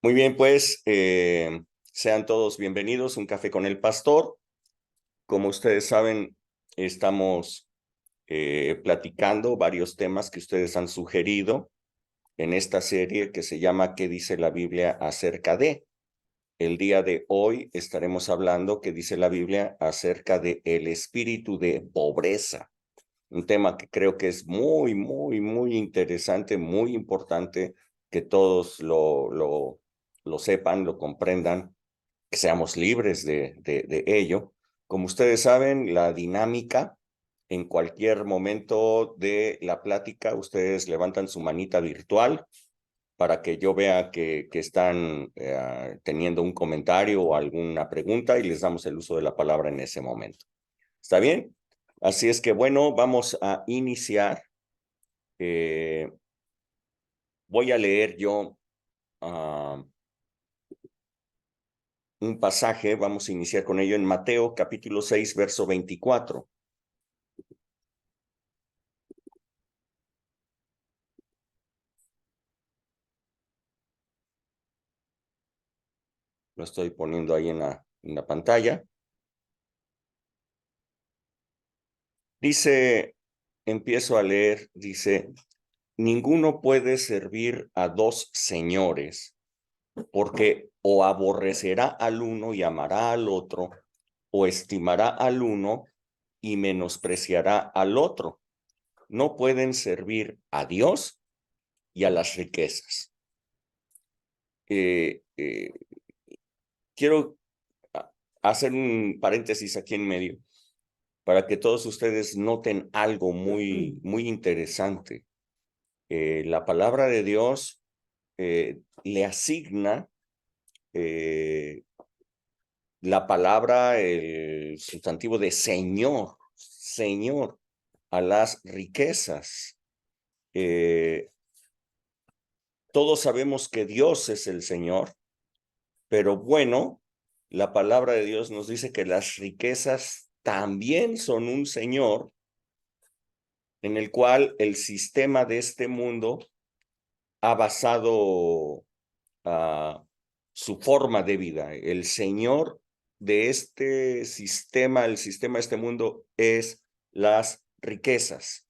Muy bien, pues sean todos bienvenidos a Un Café con el Pastor. Como ustedes saben, estamos platicando varios temas que ustedes han sugerido en esta serie que se llama ¿Qué dice la Biblia acerca de? El día de hoy estaremos hablando ¿Qué dice la Biblia acerca de el espíritu de pobreza? Un tema que creo que es muy interesante, muy importante que todos lo sepan, lo comprendan, que seamos libres de ello. Como ustedes saben, la dinámica, en cualquier momento de la plática, ustedes levantan su manita virtual para que yo vea que están teniendo un comentario o alguna pregunta y les damos el uso de la palabra en ese momento. ¿Está bien? Así es que, bueno, vamos a iniciar. Eh, Voy a leer yo un pasaje, vamos a iniciar con ello en Mateo capítulo 6, verso 24. Lo estoy poniendo ahí en la pantalla. Dice, empiezo a leer, dice, ninguno puede servir a dos señores, porque o aborrecerá al uno y amará al otro, o estimará al uno y menospreciará al otro. No pueden servir a Dios y a las riquezas. Quiero hacer un paréntesis aquí en medio para que todos ustedes noten algo muy interesante. La palabra de Dios le asigna la palabra, el sustantivo de Señor, a las riquezas. Todos sabemos que Dios es el Señor, pero bueno, la palabra de Dios nos dice que las riquezas también son un Señor en el cual el sistema de este mundo ha basado su forma de vida. El Señor de este sistema, el sistema de este mundo es las riquezas.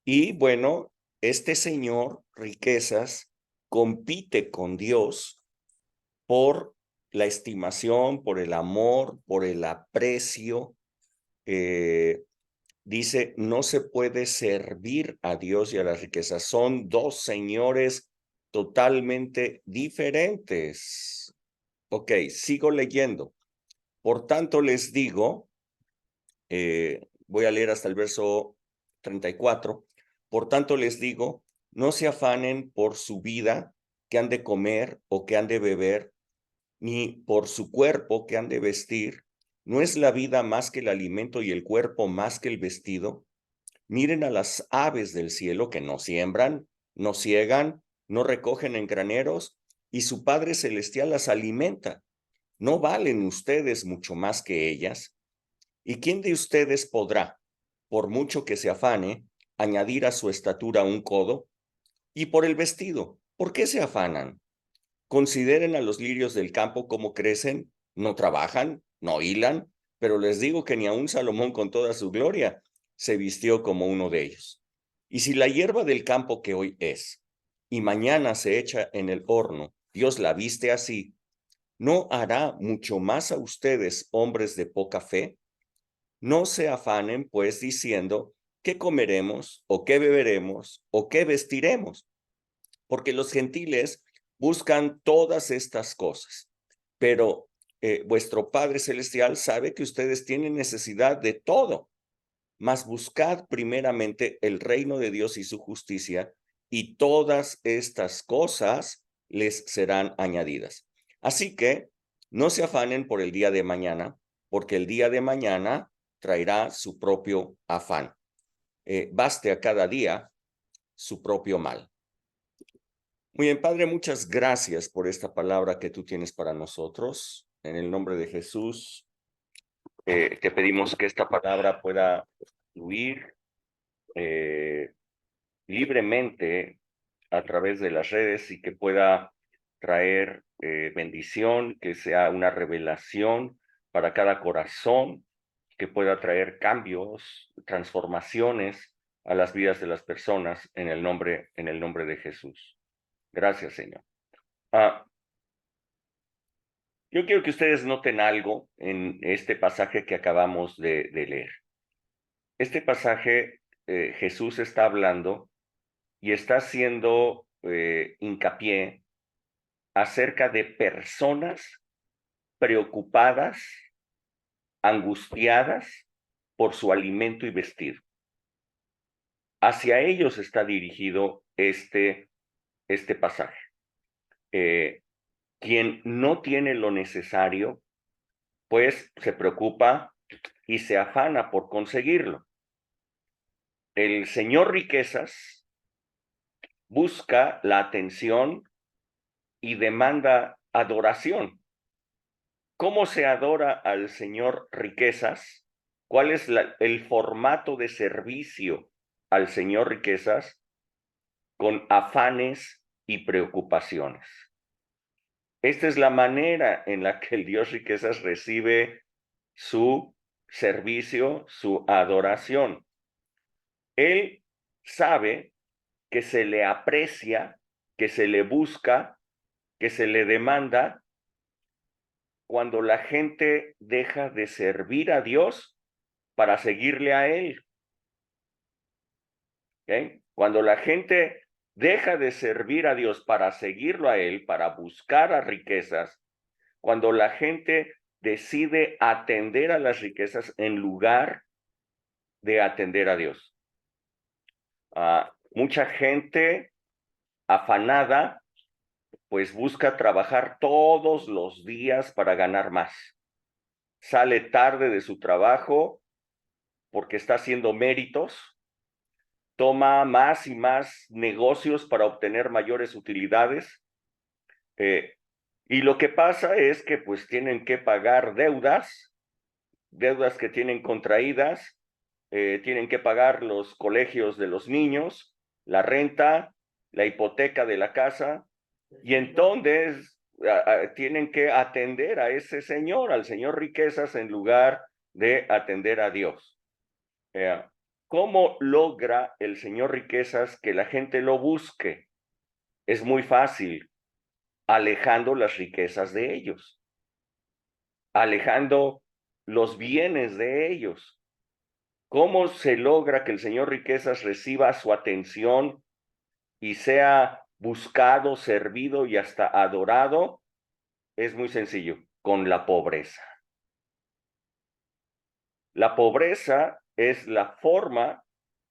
Y bueno, este Señor, riquezas, compite con Dios por la estimación, por el amor, por el aprecio. Dice, no se puede servir a Dios y a las riquezas. Son dos señores totalmente diferentes. Ok, sigo leyendo. Por tanto, les digo, voy a leer hasta el verso 34. Por tanto, les digo, no se afanen por su vida, que han de comer o que han de beber, ni por su cuerpo que han de vestir. ¿No es la vida más que el alimento y el cuerpo más que el vestido? Miren a las aves del cielo que no siembran, no ciegan, no recogen en graneros, y su Padre Celestial las alimenta. ¿No valen ustedes mucho más que ellas? ¿Y quién de ustedes podrá, por mucho que se afane, añadir a su estatura un codo? Y por el vestido, ¿por qué se afanan? Consideren a los lirios del campo cómo crecen, no trabajan, no hilan, pero les digo que ni aun Salomón con toda su gloria se vistió como uno de ellos. Y si la hierba del campo que hoy es y mañana se echa en el horno, Dios la viste así, ¿no hará mucho más a ustedes, hombres de poca fe? No se afanen, pues, diciendo, ¿qué comeremos, o qué beberemos, o qué vestiremos? Porque los gentiles buscan todas estas cosas, pero vuestro Padre Celestial sabe que ustedes tienen necesidad de todo, mas buscad primeramente el reino de Dios y su justicia, y todas estas cosas les serán añadidas. Así que no se afanen por el día de mañana, porque el día de mañana traerá su propio afán. Baste a cada día su propio mal. Muy bien, Padre, muchas gracias por esta palabra que tú tienes para nosotros. En el nombre de Jesús, te pedimos que esta palabra pueda fluir libremente a través de las redes y que pueda traer bendición, que sea una revelación para cada corazón, que pueda traer cambios, transformaciones a las vidas de las personas en el nombre de Jesús. Gracias, Señor. Yo quiero que ustedes noten algo en este pasaje que acabamos de leer. Este pasaje, Jesús está hablando y está haciendo hincapié acerca de personas preocupadas, angustiadas por su alimento y vestido. Hacia ellos está dirigido este pasaje. Quien no tiene lo necesario, pues se preocupa y se afana por conseguirlo. El señor riquezas busca la atención y demanda adoración. ¿Cómo se adora al señor riquezas? ¿Cuál es el formato de servicio al señor riquezas? Con afanes y preocupaciones. Esta es la manera en la que el Dios riquezas recibe su servicio, su adoración. Él sabe que se le aprecia, que se le busca, que se le demanda cuando la gente deja de servir a Dios para seguirle a Él. ¿Okay? Cuando la gente deja de servir a Dios para seguirlo a Él, para buscar a riquezas, cuando la gente decide atender a las riquezas en lugar de atender a Dios. Mucha gente afanada, pues busca trabajar todos los días para ganar más. Sale tarde de su trabajo porque está haciendo méritos, toma más y más negocios para obtener mayores utilidades. Y lo que pasa es que pues tienen que pagar deudas que tienen contraídas, tienen que pagar los colegios de los niños, la renta, la hipoteca de la casa, y entonces tienen que atender a ese señor, al señor riquezas, en lugar de atender a Dios. ¿Cómo logra el señor riquezas que la gente lo busque? Es muy fácil, alejando las riquezas de ellos, alejando los bienes de ellos. ¿Cómo se logra que el señor riquezas reciba su atención y sea buscado, servido y hasta adorado? Es muy sencillo, con la pobreza. La pobreza es la forma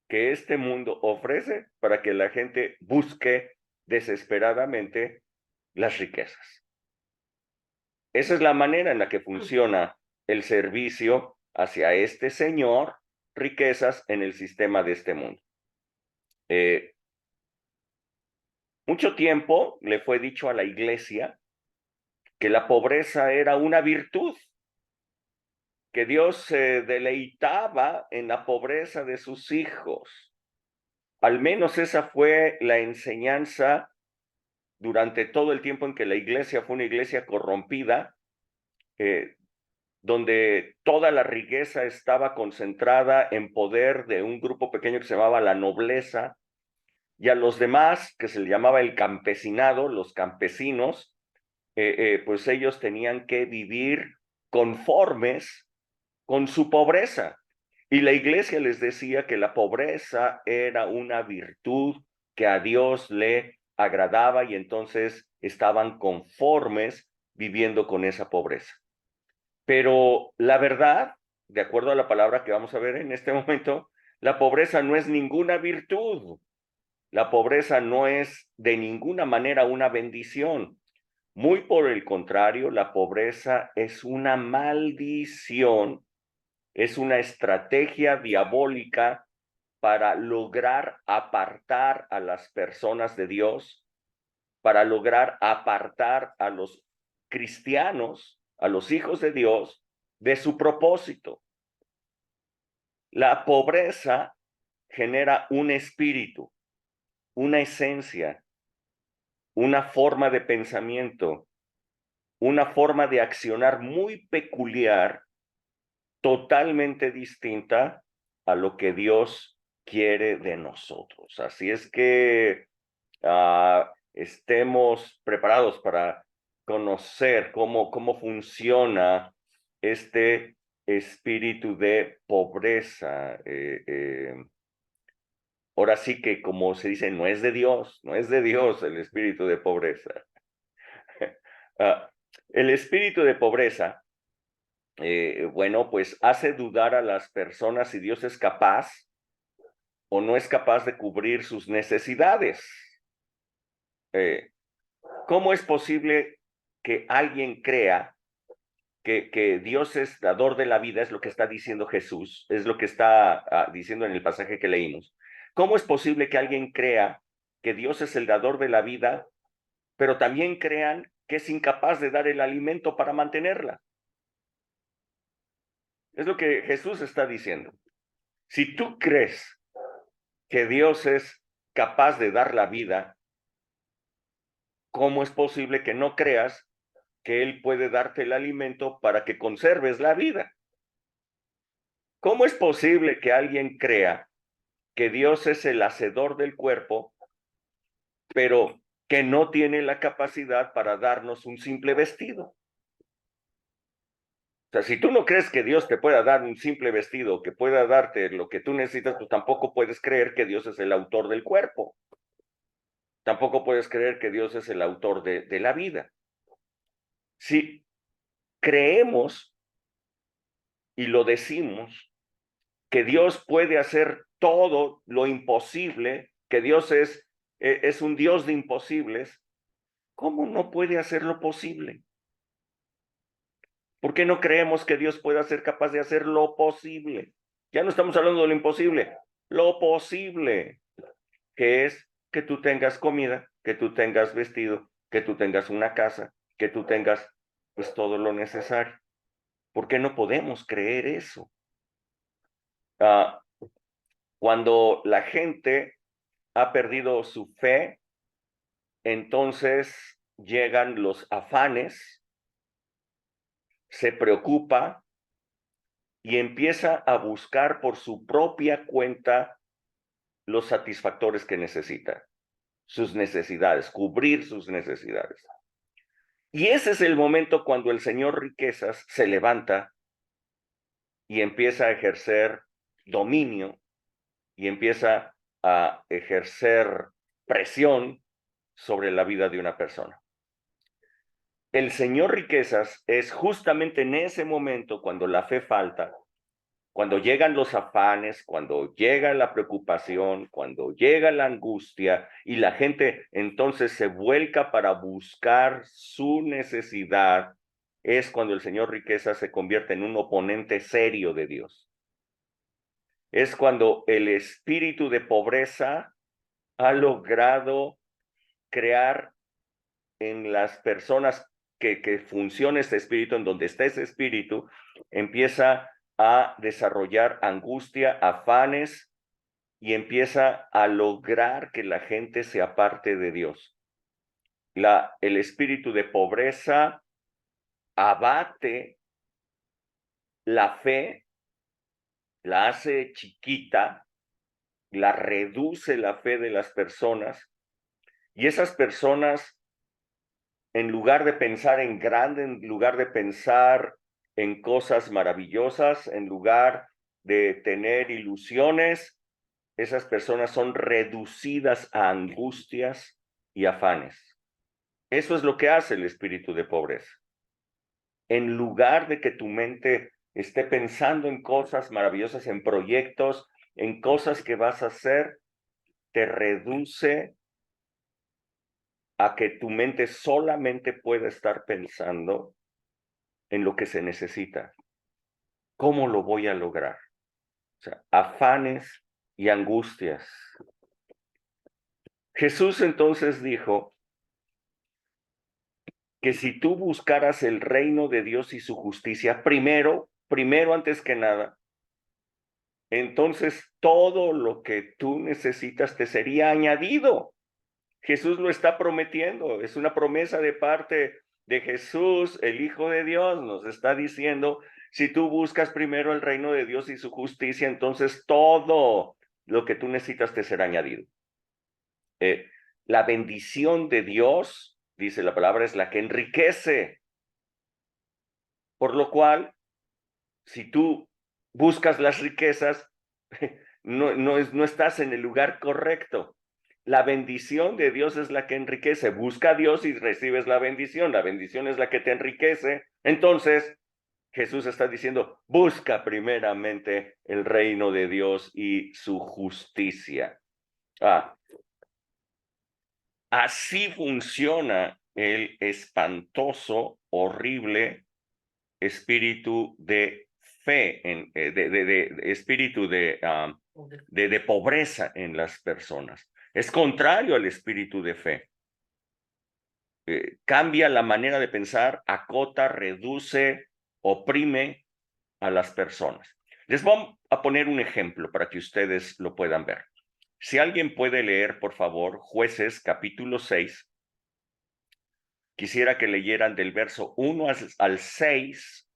que este mundo ofrece para que la gente busque desesperadamente las riquezas. Esa es la manera en la que funciona el servicio hacia este señor riquezas en el sistema de este mundo. Mucho tiempo le fue dicho a la iglesia que la pobreza era una virtud, que Dios se deleitaba en la pobreza de sus hijos. Al menos esa fue la enseñanza durante todo el tiempo en que la iglesia fue una iglesia corrompida, donde toda la riqueza estaba concentrada en poder de un grupo pequeño que se llamaba la nobleza, y a los demás, que se le llamaba el campesinado, los campesinos, pues ellos tenían que vivir conformes con su pobreza. Y la iglesia les decía que la pobreza era una virtud que a Dios le agradaba y entonces estaban conformes viviendo con esa pobreza. Pero la verdad, de acuerdo a la palabra que vamos a ver en este momento, la pobreza no es ninguna virtud. La pobreza no es de ninguna manera una bendición. Muy por el contrario, la pobreza es una maldición, es una estrategia diabólica para lograr apartar a las personas de Dios, para lograr apartar a los cristianos, a los hijos de Dios, de su propósito. La pobreza genera un espíritu, una esencia, una forma de pensamiento, una forma de accionar muy peculiar, totalmente distinta a lo que Dios quiere de nosotros. Así es que estemos preparados para conocer cómo funciona este espíritu de pobreza. Ahora sí que, como se dice, no es de Dios, no es de Dios el espíritu de pobreza. El espíritu de pobreza, bueno, pues hace dudar a las personas si Dios es capaz o no es capaz de cubrir sus necesidades. ¿Cómo es posible que alguien crea que Dios es dador de la vida? Es lo que está diciendo Jesús, es lo que está diciendo en el pasaje que leímos. ¿Cómo es posible que alguien crea que Dios es el dador de la vida, pero también crean que es incapaz de dar el alimento para mantenerla? Es lo que Jesús está diciendo. Si tú crees que Dios es capaz de dar la vida, ¿cómo es posible que no creas que Él puede darte el alimento para que conserves la vida? ¿Cómo es posible que alguien crea que Dios es el hacedor del cuerpo, pero que no tiene la capacidad para darnos un simple vestido? O sea, si tú no crees que Dios te pueda dar un simple vestido, que pueda darte lo que tú necesitas, pues tampoco puedes creer que Dios es el autor del cuerpo. Tampoco puedes creer que Dios es el autor de la vida. Si creemos y lo decimos, que Dios puede hacer todo lo imposible, que Dios es un Dios de imposibles, ¿cómo no puede hacer lo posible? ¿Por qué no creemos que Dios pueda ser capaz de hacer lo posible? Ya no estamos hablando de lo imposible, lo posible, que es que tú tengas comida, que tú tengas vestido, que tú tengas una casa, que tú tengas pues todo lo necesario. ¿Por qué no podemos creer eso? Cuando la gente ha perdido su fe, entonces llegan los afanes, se preocupa y empieza a buscar por su propia cuenta los satisfactores que necesita, sus necesidades, cubrir sus necesidades. Y ese es el momento cuando el señor riquezas se levanta y empieza a ejercer dominio y empieza a ejercer presión sobre la vida de una persona. El señor riquezas es justamente en ese momento cuando la fe falta, cuando llegan los afanes, cuando llega la preocupación, cuando llega la angustia y la gente entonces se vuelca para buscar su necesidad, es cuando el señor riquezas se convierte en un oponente serio de Dios. Es cuando el espíritu de pobreza ha logrado crear en las personas que funcione este espíritu, en donde está ese espíritu, empieza a desarrollar angustia, afanes, y empieza a lograr que la gente se aparte de Dios. El espíritu de pobreza abate la fe, la hace chiquita, la reduce la fe de las personas, y esas personas, en lugar de pensar en grande, en lugar de pensar en cosas maravillosas, en lugar de tener ilusiones, esas personas son reducidas a angustias y afanes. Eso es lo que hace el espíritu de pobreza. En lugar de que tu mente esté pensando en cosas maravillosas, en proyectos, en cosas que vas a hacer, te reduce a que tu mente solamente pueda estar pensando en lo que se necesita. ¿Cómo lo voy a lograr? O sea, afanes y angustias. Jesús entonces dijo que si tú buscaras el reino de Dios y su justicia, primero antes que nada, entonces todo lo que tú necesitas te sería añadido. Jesús lo está prometiendo, es una promesa de parte de Jesús, el Hijo de Dios, nos está diciendo, si tú buscas primero el reino de Dios y su justicia, entonces todo lo que tú necesitas te será añadido. La bendición de Dios, dice la palabra, es la que enriquece. Por lo cual, si tú buscas las riquezas, no estás en el lugar correcto. La bendición de Dios es la que enriquece. Busca a Dios y recibes la bendición. La bendición es la que te enriquece. Entonces, Jesús está diciendo, busca primeramente el reino de Dios y su justicia. Así funciona el espantoso, horrible espíritu de fe, espíritu de pobreza en las personas. Es contrario al espíritu de fe. Cambia la manera de pensar, acota, reduce, oprime a las personas. Les voy a poner un ejemplo para que ustedes lo puedan ver. Si alguien puede leer, por favor, Jueces capítulo 6, quisiera que leyeran del verso 1 al 6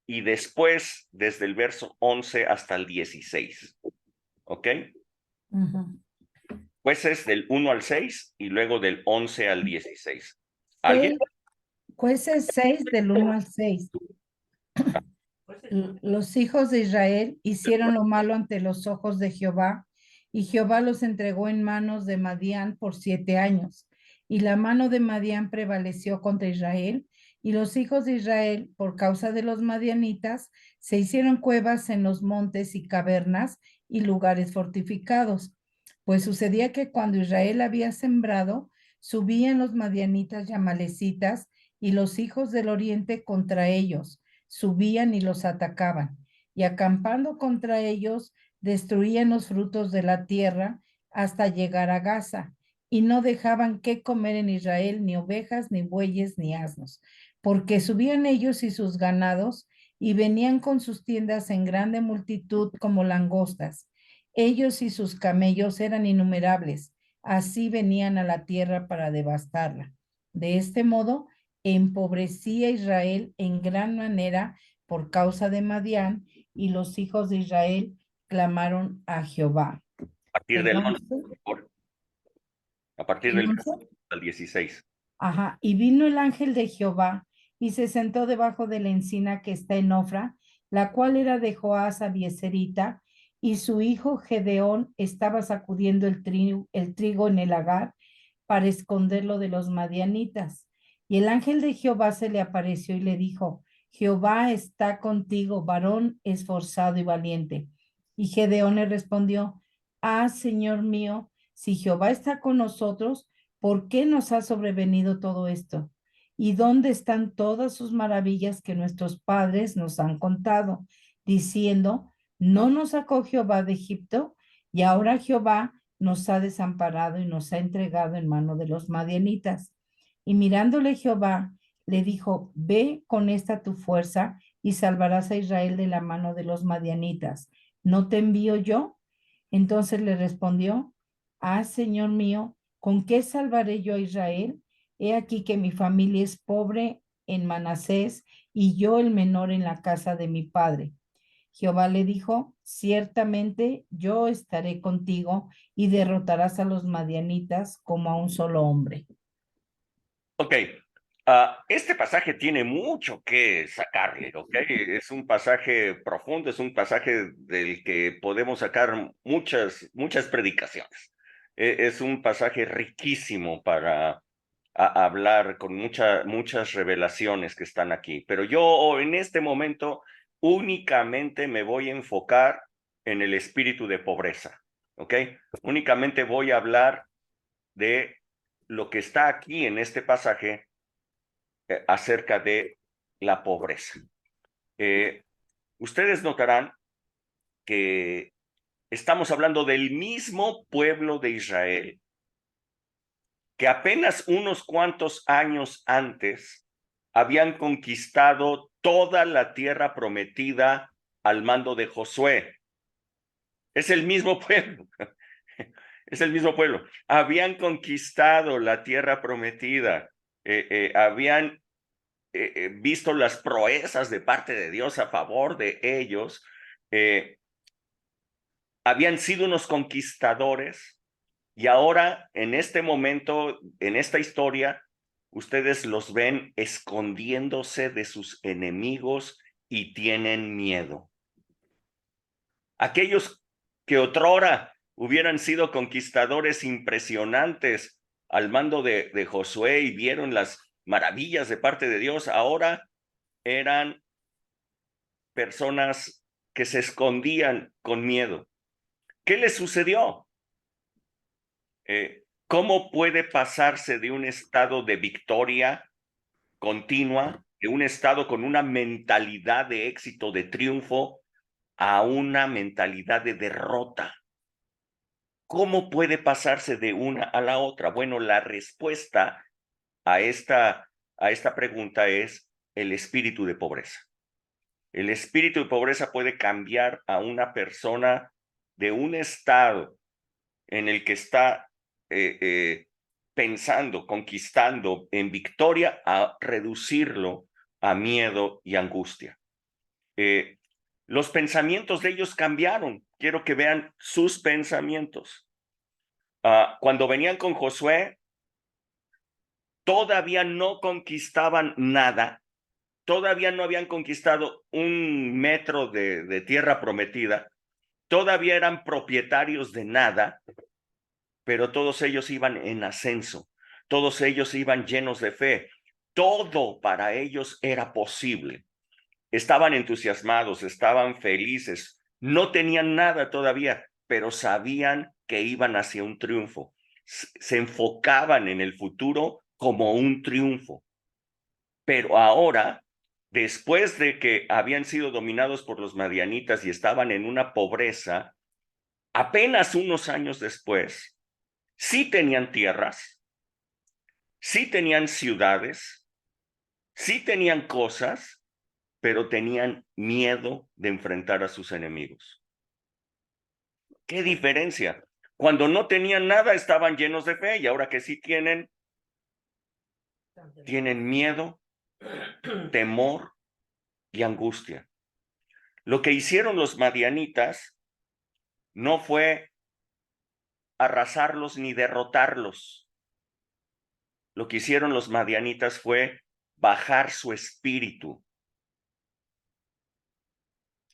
y después desde el verso 11 hasta el 16. ¿Ok? Jueces del 1 al 6 y luego del 11 al 16. ¿Alguien? Jueces 6 del 1 al 6. Los hijos de Israel hicieron lo malo ante los ojos de Jehová, y Jehová los entregó en manos de Madián por 7 años. Y la mano de Madián prevaleció contra Israel, y los hijos de Israel, por causa de los madianitas, se hicieron cuevas en los montes y cavernas y lugares fortificados. Pues sucedía que cuando Israel había sembrado, subían los madianitas y amalecitas y los hijos del oriente contra ellos, subían y los atacaban, y acampando contra ellos, destruían los frutos de la tierra hasta llegar a Gaza, y no dejaban qué comer en Israel, ni ovejas, ni bueyes, ni asnos, porque subían ellos y sus ganados, y venían con sus tiendas en grande multitud como langostas. Ellos y sus camellos eran innumerables, así venían a la tierra para devastarla. De este modo, empobrecía Israel en gran manera por causa de Madián, y los hijos de Israel clamaron a Jehová. A partir El del 11, 11, por favor. A partir el del 11. al 16. Ajá, y vino el ángel de Jehová y se sentó debajo de la encina que está en Ofra, la cual era de Joás Abieserita, y su hijo Gedeón estaba sacudiendo el trigo en el lagar para esconderlo de los madianitas. Y el ángel de Jehová se le apareció y le dijo, Jehová está contigo, varón esforzado y valiente. Y Gedeón le respondió, Señor mío, si Jehová está con nosotros, ¿por qué nos ha sobrevenido todo esto? ¿Y dónde están todas sus maravillas que nuestros padres nos han contado, diciendo, no nos sacó Jehová de Egipto? Y ahora Jehová nos ha desamparado y nos ha entregado en mano de los madianitas. Y mirándole Jehová, le dijo, ve con esta tu fuerza y salvarás a Israel de la mano de los madianitas. ¿No te envío yo? Entonces le respondió, Señor mío, ¿con qué salvaré yo a Israel? He aquí que mi familia es pobre en Manasés y yo el menor en la casa de mi padre. Jehová le dijo, ciertamente yo estaré contigo y derrotarás a los madianitas como a un solo hombre. Ok. Este pasaje tiene mucho que sacarle, ¿ok? Es un pasaje profundo, es un pasaje del que podemos sacar muchas predicaciones. Es un pasaje riquísimo para hablar con muchas revelaciones que están aquí. Pero yo en este momento únicamente me voy a enfocar en el espíritu de pobreza, ¿ok? Únicamente voy a hablar de lo que está aquí en este pasaje acerca de la pobreza. Ustedes notarán que estamos hablando del mismo pueblo de Israel que apenas unos cuantos años antes habían conquistado toda la tierra prometida al mando de Josué. Es el mismo pueblo. Es el mismo pueblo. Habían conquistado la tierra prometida. Habían visto las proezas de parte de Dios a favor de ellos. Habían sido unos conquistadores y ahora, en este momento, en esta historia, ustedes los ven escondiéndose de sus enemigos y tienen miedo. Aquellos que otrora hubieran sido conquistadores impresionantes al mando de Josué y vieron las maravillas de parte de Dios, ahora eran personas que se escondían con miedo. ¿Qué les sucedió? ¿Cómo puede pasarse de un estado de victoria continua, de un estado con una mentalidad de éxito, de triunfo, a una mentalidad de derrota? ¿Cómo puede pasarse de una a la otra? Bueno, la respuesta a esta pregunta es el espíritu de pobreza. El espíritu de pobreza puede cambiar a una persona de un estado en el que está pensando, conquistando en victoria, a reducirlo a miedo y angustia. Los pensamientos de ellos cambiaron. Quiero que vean sus pensamientos. Cuando venían con Josué, todavía no conquistaban nada, todavía no habían conquistado 1 metro de tierra prometida, todavía eran propietarios de nada, pero todos ellos iban en ascenso, todos ellos iban llenos de fe, todo para ellos era posible. Estaban entusiasmados, estaban felices, no tenían nada todavía, pero sabían que iban hacia un triunfo. Se enfocaban en el futuro como un triunfo. Pero ahora, después de que habían sido dominados por los madianitas y estaban en una pobreza, apenas unos años después, sí tenían tierras, sí tenían ciudades, sí tenían cosas, pero tenían miedo de enfrentar a sus enemigos. ¿Qué diferencia? Cuando no tenían nada estaban llenos de fe y ahora que sí tienen miedo, temor y angustia. Lo que hicieron los madianitas no fue arrasarlos ni derrotarlos. Lo que hicieron los madianitas fue bajar su espíritu,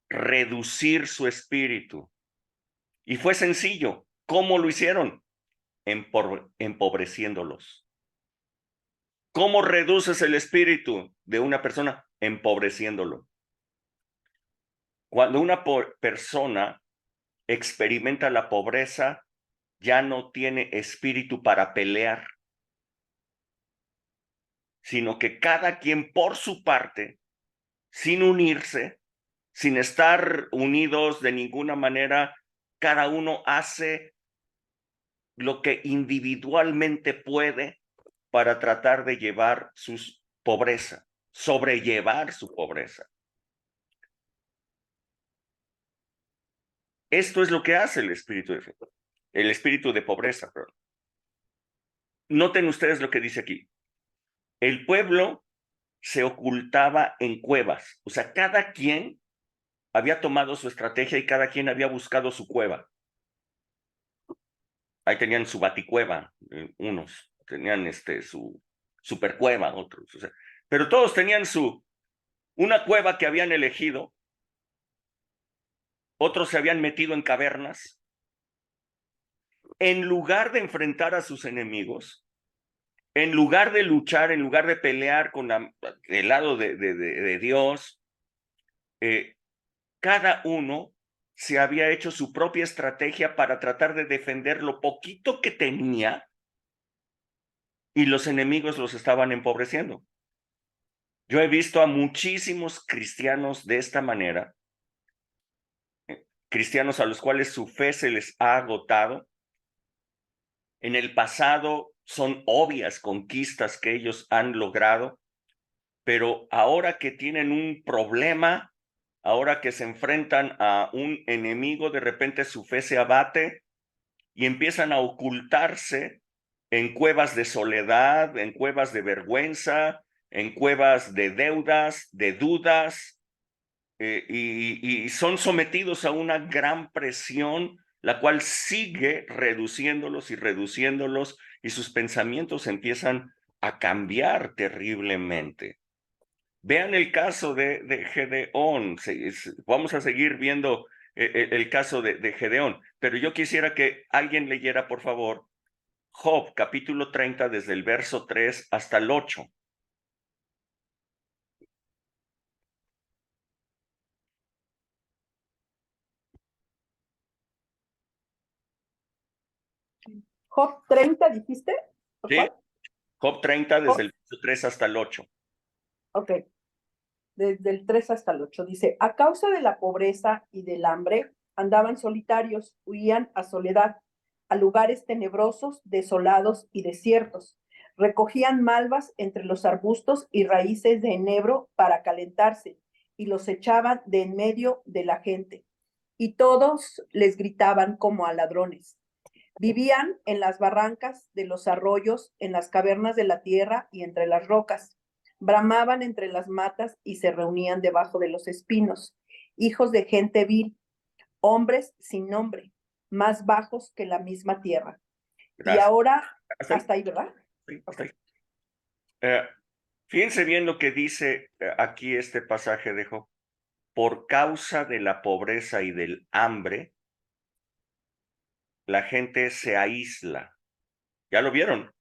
reducir su espíritu. Y fue sencillo. ¿Cómo lo hicieron? Empobreciéndolos. ¿Cómo reduces el espíritu de una persona? Empobreciéndolo. Cuando una persona experimenta la pobreza, ya no tiene espíritu para pelear, sino que cada quien por su parte, sin unirse, sin estar unidos de ninguna manera, cada uno hace lo que individualmente puede para tratar de llevar su pobreza, sobrellevar su pobreza. Esto es lo que hace el espíritu de pobreza. Perdón. Noten ustedes lo que dice aquí. El pueblo se ocultaba en cuevas, o sea, cada quien había tomado su estrategia y cada quien había buscado su cueva. Ahí tenían su baticueva, unos tenían su supercueva, otros, o sea, pero todos tenían una cueva que habían elegido, otros se habían metido en cavernas. En lugar de enfrentar a sus enemigos, en lugar de luchar, en lugar de pelear con el lado de Dios, cada uno se había hecho su propia estrategia para tratar de defender lo poquito que tenía y los enemigos los estaban empobreciendo. Yo he visto a muchísimos cristianos de esta manera, cristianos a los cuales su fe se les ha agotado. En el pasado son obvias conquistas que ellos han logrado, pero ahora que tienen un problema, ahora que se enfrentan a un enemigo, de repente su fe se abate y empiezan a ocultarse en cuevas de soledad, en cuevas de vergüenza, en cuevas de deudas, de dudas, y son sometidos a una gran presión, la cual sigue reduciéndolos y reduciéndolos, y sus pensamientos empiezan a cambiar terriblemente. Vean el caso de Gedeón. Vamos a seguir viendo el caso de Gedeón, pero yo quisiera que alguien leyera, por favor, Job, capítulo 30, desde el verso 3 hasta el 8. Job 30, ¿dijiste? ¿Sí? Job 30, desde Job, el verso 3 hasta el 8. ok, desde el 3 hasta el 8. Dice, a causa de la pobreza y del hambre, andaban solitarios, huían a soledad, a lugares tenebrosos, desolados y desiertos. Recogían malvas entre los arbustos y raíces de enebro para calentarse, y los echaban de en medio de la gente. Y todos les gritaban como a ladrones. Vivían en las barrancas de los arroyos, en las cavernas de la tierra y entre las rocas. Bramaban entre las matas y se reunían debajo de los espinos. Hijos de gente vil, hombres sin nombre, más bajos que la misma tierra. Y Gracias. ahora, Hasta ahí. hasta ahí, ¿verdad? Sí, hasta ahí. Fíjense bien lo que dice aquí este pasaje de Job. Por causa de la pobreza y del hambre, la gente se aísla. ¿Ya lo vieron?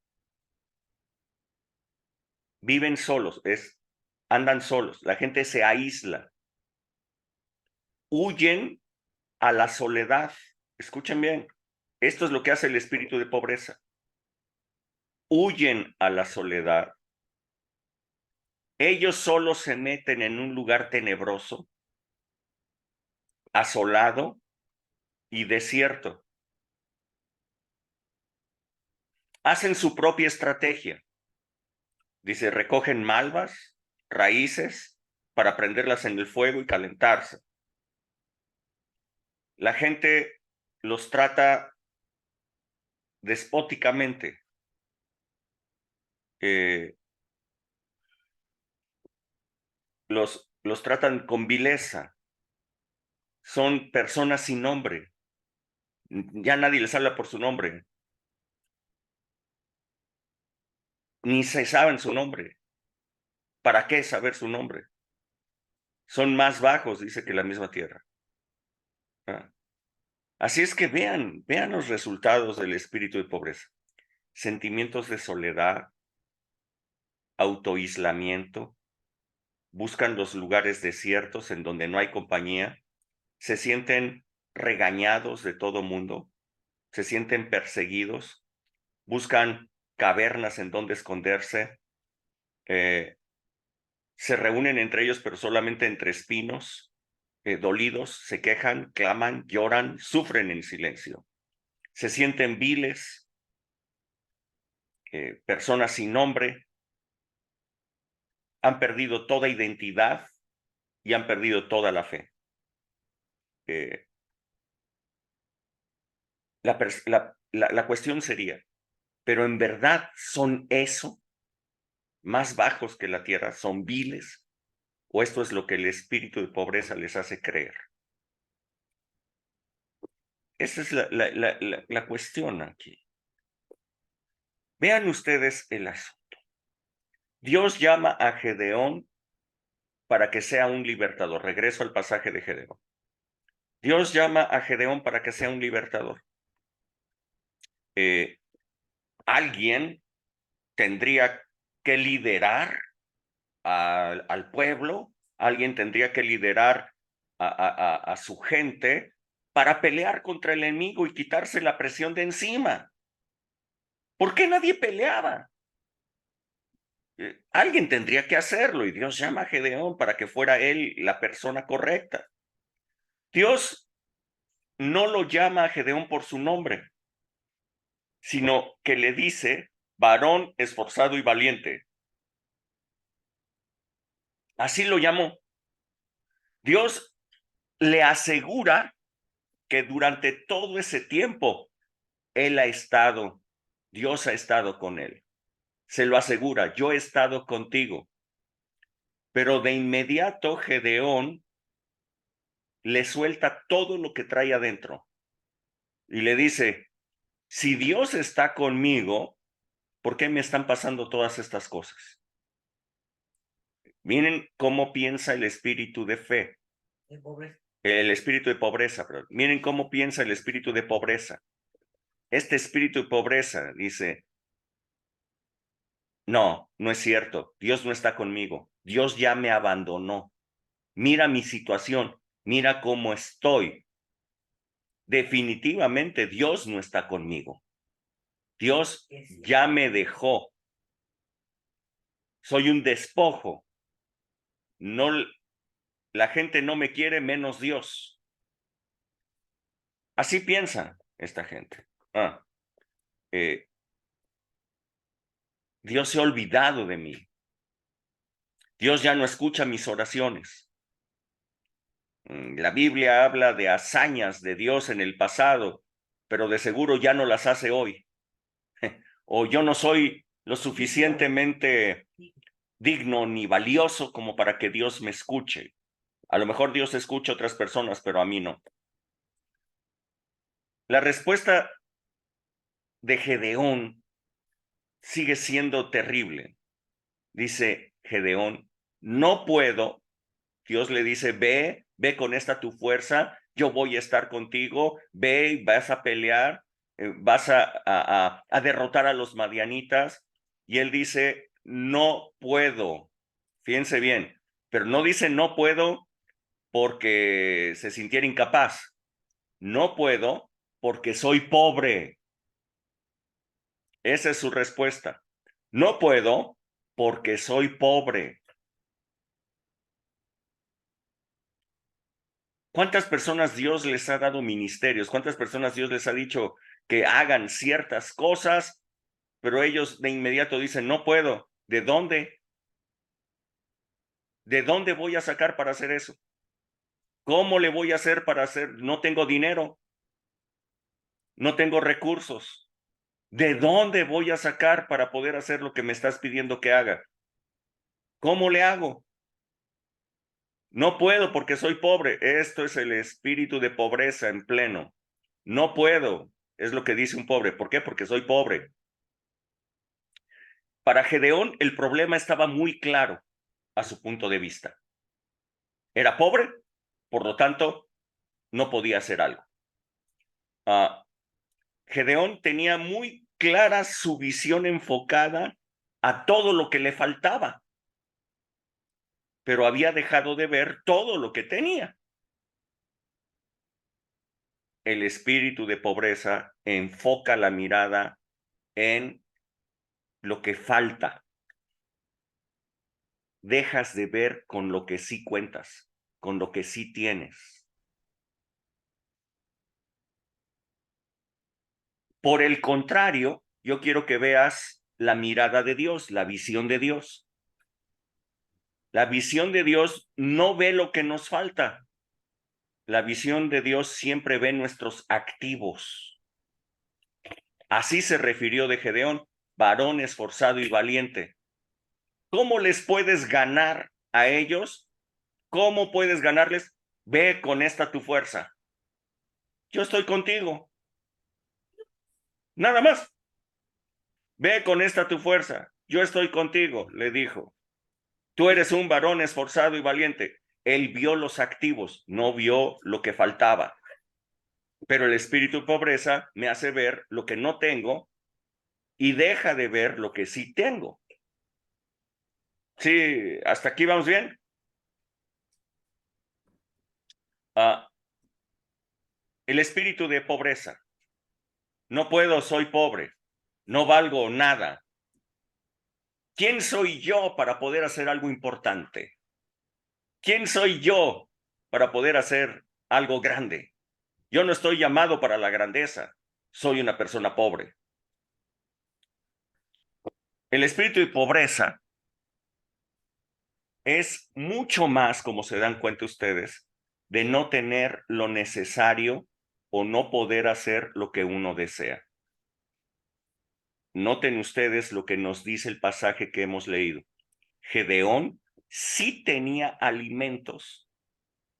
Viven solos, andan solos. La gente se aísla. Huyen a la soledad. Escuchen bien. Esto es lo que hace el espíritu de pobreza. Huyen a la soledad. Ellos solo se meten en un lugar tenebroso, asolado y desierto. Hacen su propia estrategia. Dice, recogen malvas, raíces, para prenderlas en el fuego y calentarse. La gente los trata despóticamente. Los tratan con vileza. Son personas sin nombre. Ya nadie les habla por su nombre. Ni se saben su nombre. ¿Para qué saber su nombre? Son más bajos, dice, que la misma tierra. ¿Ah? Así es que vean los resultados del espíritu de pobreza. Sentimientos de soledad, autoaislamiento, buscan los lugares desiertos en donde no hay compañía, se sienten regañados de todo mundo, se sienten perseguidos, buscan cavernas en donde esconderse, se reúnen entre ellos, pero solamente entre espinos, dolidos, se quejan, claman, lloran, sufren en silencio, se sienten viles, personas sin nombre, han perdido toda identidad y han perdido toda la fe. La cuestión sería, ¿pero en verdad son eso? ¿Más bajos que la tierra? ¿Son viles? ¿O esto es lo que el espíritu de pobreza les hace creer? Esa es la cuestión aquí. Vean ustedes el asunto. Dios llama a Gedeón para que sea un libertador. Regreso al pasaje de Gedeón. Dios llama a Gedeón para que sea un libertador. Alguien tendría que liderar al pueblo, alguien tendría que liderar a su gente para pelear contra el enemigo y quitarse la presión de encima. ¿Por qué nadie peleaba? Alguien tendría que hacerlo y Dios llama a Gedeón para que fuera él la persona correcta. Dios no lo llama a Gedeón por su nombre, sino que le dice, varón esforzado y valiente. Así lo llamó. Dios le asegura que durante todo ese tiempo Él ha estado, Dios ha estado con él. Se lo asegura, yo he estado contigo. Pero de inmediato Gedeón le suelta todo lo que trae adentro y le dice, si Dios está conmigo, ¿por qué me están pasando todas estas cosas? Miren cómo piensa el espíritu de fe. El espíritu de pobreza, perdón. Miren cómo piensa el espíritu de pobreza. Este espíritu de pobreza dice, no, no es cierto. Dios no está conmigo. Dios ya me abandonó. Mira mi situación. Mira cómo estoy. Definitivamente Dios no está conmigo. Dios ya me dejó. Soy un despojo. No, la gente no me quiere menos Dios. Así piensa esta gente. Dios se ha olvidado de mí. Dios ya no escucha mis oraciones. La Biblia habla de hazañas de Dios en el pasado, pero de seguro ya no las hace hoy. O yo no soy lo suficientemente digno ni valioso como para que Dios me escuche. A lo mejor Dios escucha a otras personas, pero a mí no. La respuesta de Gedeón sigue siendo terrible. Dice Gedeón, no puedo. Dios le dice, ve con esta tu fuerza, yo voy a estar contigo, ve y vas a pelear, vas a derrotar a los madianitas. Y él dice, no puedo. Fíjense bien, pero no dice no puedo porque se sintiera incapaz. No puedo porque soy pobre. Esa es su respuesta. No puedo porque soy pobre. ¿Cuántas personas Dios les ha dado ministerios? ¿Cuántas personas Dios les ha dicho que hagan ciertas cosas, pero ellos de inmediato dicen, no puedo? ¿De dónde? ¿De dónde voy a sacar para hacer eso? ¿Cómo le voy a hacer para hacer? No tengo dinero. No tengo recursos. ¿De dónde voy a sacar para poder hacer lo que me estás pidiendo que haga? ¿Cómo le hago? No puedo porque soy pobre. Esto es el espíritu de pobreza en pleno. No puedo, es lo que dice un pobre. ¿Por qué? Porque soy pobre. Para Gedeón el problema estaba muy claro a su punto de vista. Era pobre, por lo tanto, no podía hacer algo. Gedeón tenía muy clara su visión enfocada a todo lo que le faltaba, pero había dejado de ver todo lo que tenía. El espíritu de pobreza enfoca la mirada en lo que falta. Dejas de ver con lo que sí cuentas, con lo que sí tienes. Por el contrario, yo quiero que veas la mirada de Dios, la visión de Dios. La visión de Dios no ve lo que nos falta. La visión de Dios siempre ve nuestros activos. Así se refirió de Gedeón, varón esforzado y valiente. ¿Cómo les puedes ganar a ellos? ¿Cómo puedes ganarles? Ve con esta tu fuerza. Yo estoy contigo. Nada más. Ve con esta tu fuerza. Yo estoy contigo, le dijo. Tú eres un varón esforzado y valiente. Él vio los activos, no vio lo que faltaba. Pero el espíritu de pobreza me hace ver lo que no tengo y deja de ver lo que sí tengo. Sí, hasta aquí vamos bien. El espíritu de pobreza. No puedo, soy pobre. No valgo nada. ¿Quién soy yo para poder hacer algo importante? ¿Quién soy yo para poder hacer algo grande? Yo no estoy llamado para la grandeza. Soy una persona pobre. El espíritu de pobreza es mucho más, como se dan cuenta ustedes, de no tener lo necesario o no poder hacer lo que uno desea. noten ustedes lo que nos dice el pasaje que hemos leído. Gedeón sí tenía alimentos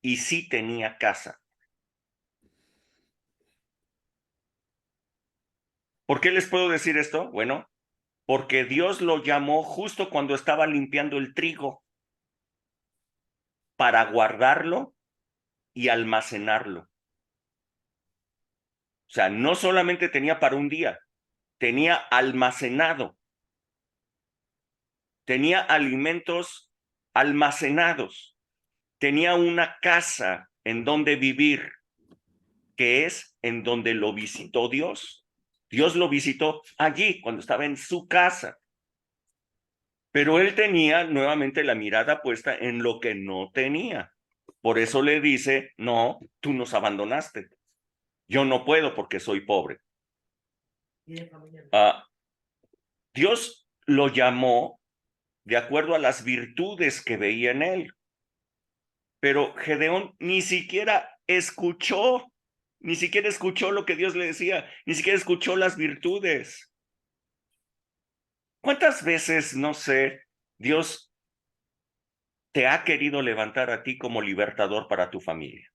y sí tenía casa. ¿Por qué les puedo decir esto? Bueno, porque Dios lo llamó justo cuando estaba limpiando el trigo para guardarlo y almacenarlo. O sea, no solamente tenía para un día, tenía almacenado, tenía alimentos almacenados, tenía una casa en donde vivir, que es en donde lo visitó Dios. Dios lo visitó allí, cuando estaba en su casa. Pero él tenía nuevamente la mirada puesta en lo que no tenía. Por eso le dice, no, tú nos abandonaste. Yo no puedo porque soy pobre. Dios lo llamó de acuerdo a las virtudes que veía en él. Pero Gedeón ni siquiera escuchó lo que Dios le decía, ni siquiera escuchó las virtudes. ¿Cuántas veces, no sé, Dios te ha querido levantar a ti como libertador para tu familia?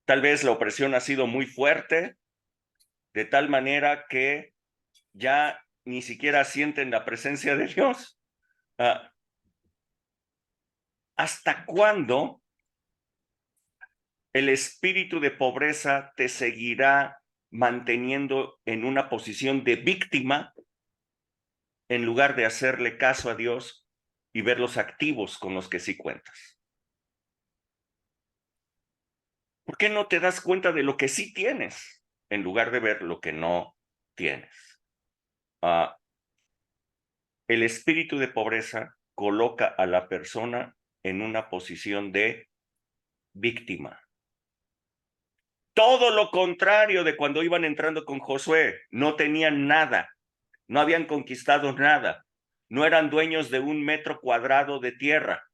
Tal vez la opresión ha sido muy fuerte, de tal manera que ya ni siquiera sienten la presencia de Dios. ¿Hasta cuándo el espíritu de pobreza te seguirá manteniendo en una posición de víctima en lugar de hacerle caso a Dios y ver los activos con los que sí cuentas? ¿Por qué no te das cuenta de lo que sí tienes en lugar de ver lo que no tienes? El espíritu de pobreza coloca a la persona en una posición de víctima. Todo lo contrario de cuando iban entrando con Josué. No tenían nada, no habían conquistado nada, no eran dueños de 1 metro cuadrado de tierra,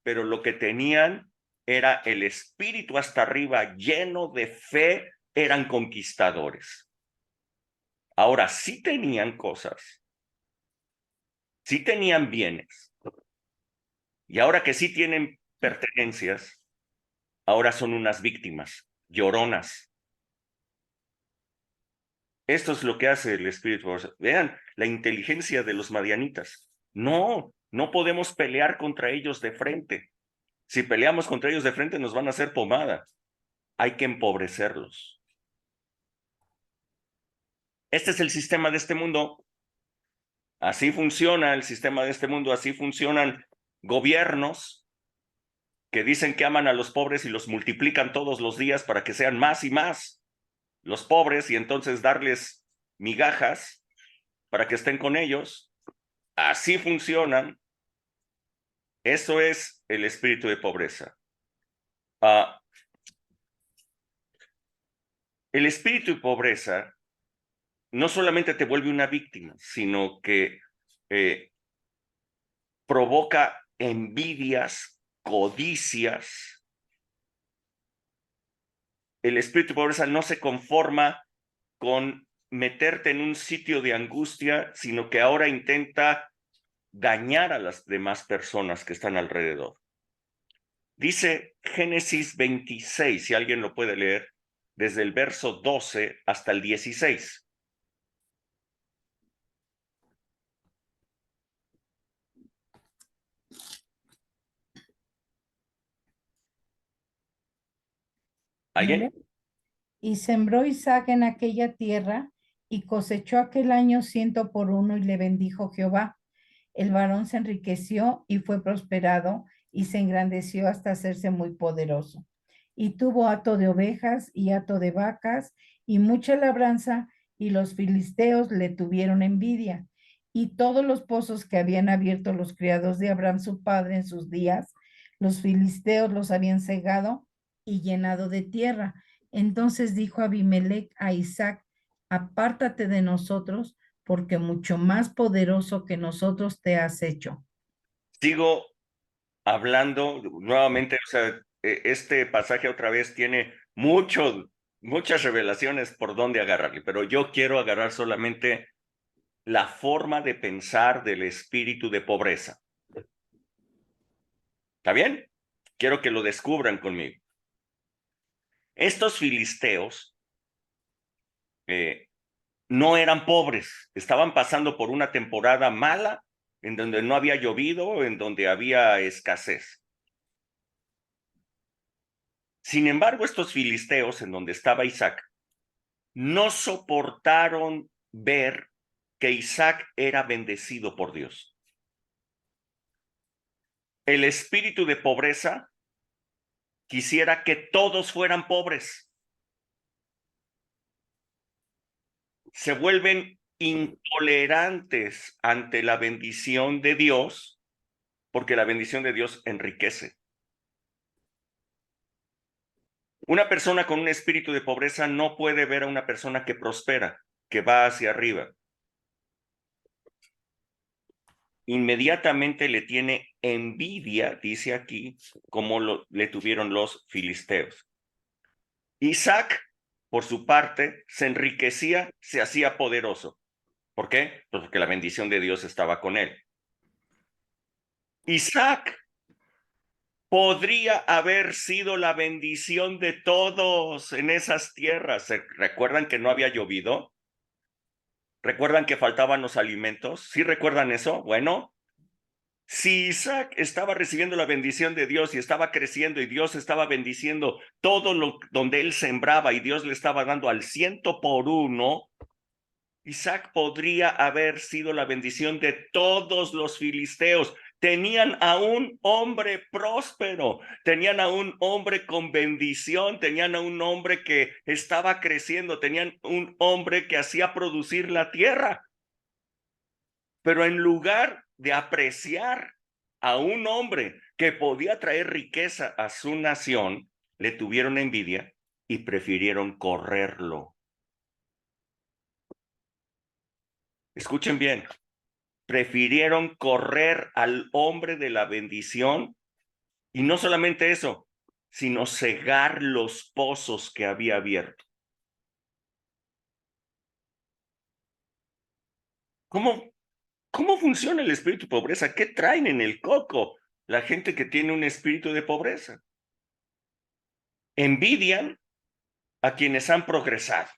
pero lo que tenían era el espíritu hasta arriba, lleno de fe, eran conquistadores. Ahora sí tenían cosas, sí tenían bienes, y ahora que sí tienen pertenencias, ahora son unas víctimas, lloronas. Esto es lo que hace el espíritu. Vean la inteligencia de los madianitas. No podemos pelear contra ellos de frente. Si peleamos contra ellos de frente nos van a hacer pomada. Hay que empobrecerlos. Este es el sistema de este mundo. Así funciona el sistema de este mundo. Así funcionan gobiernos que dicen que aman a los pobres y los multiplican todos los días para que sean más y más los pobres y entonces darles migajas para que estén con ellos. Así funcionan. Eso es el espíritu de pobreza. El espíritu de pobreza no solamente te vuelve una víctima, sino que provoca envidias, codicias. El espíritu de pobreza no se conforma con meterte en un sitio de angustia, sino que ahora intenta dañar a las demás personas que están alrededor. Dice Génesis 26, si alguien lo puede leer, desde el verso 12 hasta el 16. ¿Alguien? Y sembró Isaac en aquella tierra y cosechó aquel año 100 por 1 y le bendijo Jehová. El varón se enriqueció y fue prosperado y se engrandeció hasta hacerse muy poderoso. Y tuvo hato de ovejas y hato de vacas y mucha labranza, y los filisteos le tuvieron envidia. Y todos los pozos que habían abierto los criados de Abraham su padre en sus días, los filisteos los habían cegado y llenado de tierra. Entonces dijo Abimelech a Isaac: apártate de nosotros, porque mucho más poderoso que nosotros te has hecho. Sigo hablando nuevamente, o sea, este pasaje otra vez tiene mucho muchas revelaciones por dónde agarrarle, pero yo quiero agarrar solamente la forma de pensar del espíritu de pobreza. ¿Está bien? Quiero que lo descubran conmigo. Estos filisteos no eran pobres, estaban pasando por una temporada mala, en donde no había llovido, en donde había escasez. Sin embargo, estos filisteos, en donde estaba Isaac, no soportaron ver que Isaac era bendecido por Dios. El espíritu de pobreza quisiera que todos fueran pobres. Se vuelven intolerantes ante la bendición de Dios, porque la bendición de Dios enriquece. Una persona con un espíritu de pobreza no puede ver a una persona que prospera, que va hacia arriba. Inmediatamente le tiene envidia, dice aquí, como le tuvieron los filisteos. Isaac, por su parte, se enriquecía, se hacía poderoso. ¿Por qué? Pues porque la bendición de Dios estaba con él. Isaac podría haber sido la bendición de todos en esas tierras. ¿Se recuerdan que no había llovido? ¿Recuerdan que faltaban los alimentos? ¿Sí recuerdan eso? Bueno, si Isaac estaba recibiendo la bendición de Dios y estaba creciendo y Dios estaba bendiciendo todo lo donde él sembraba y Dios le estaba dando al 100 por 1, Isaac podría haber sido la bendición de todos los filisteos. Tenían a un hombre próspero, tenían a un hombre con bendición, tenían a un hombre que estaba creciendo, tenían un hombre que hacía producir la tierra. Pero en lugar de apreciar a un hombre que podía traer riqueza a su nación, le tuvieron envidia y prefirieron correrlo. Escuchen bien, prefirieron correr al hombre de la bendición, y no solamente eso, sino cegar los pozos que había abierto. ¿Cómo funciona el espíritu de pobreza? ¿Qué traen en el coco la gente que tiene un espíritu de pobreza? Envidian a quienes han progresado.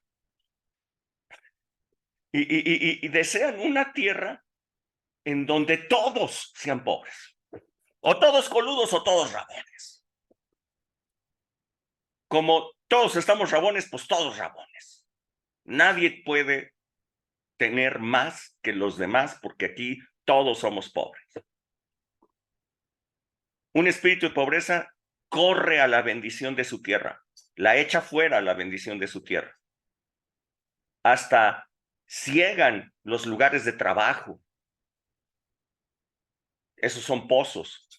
Y desean una tierra en donde todos sean pobres. O todos coludos o todos rabones. Como todos estamos rabones, pues todos rabones. Nadie puede tener más que los demás porque aquí todos somos pobres. Un espíritu de pobreza corre a la bendición de su tierra, la echa fuera a la bendición de su tierra. Hasta ciegan los lugares de trabajo. Esos son pozos.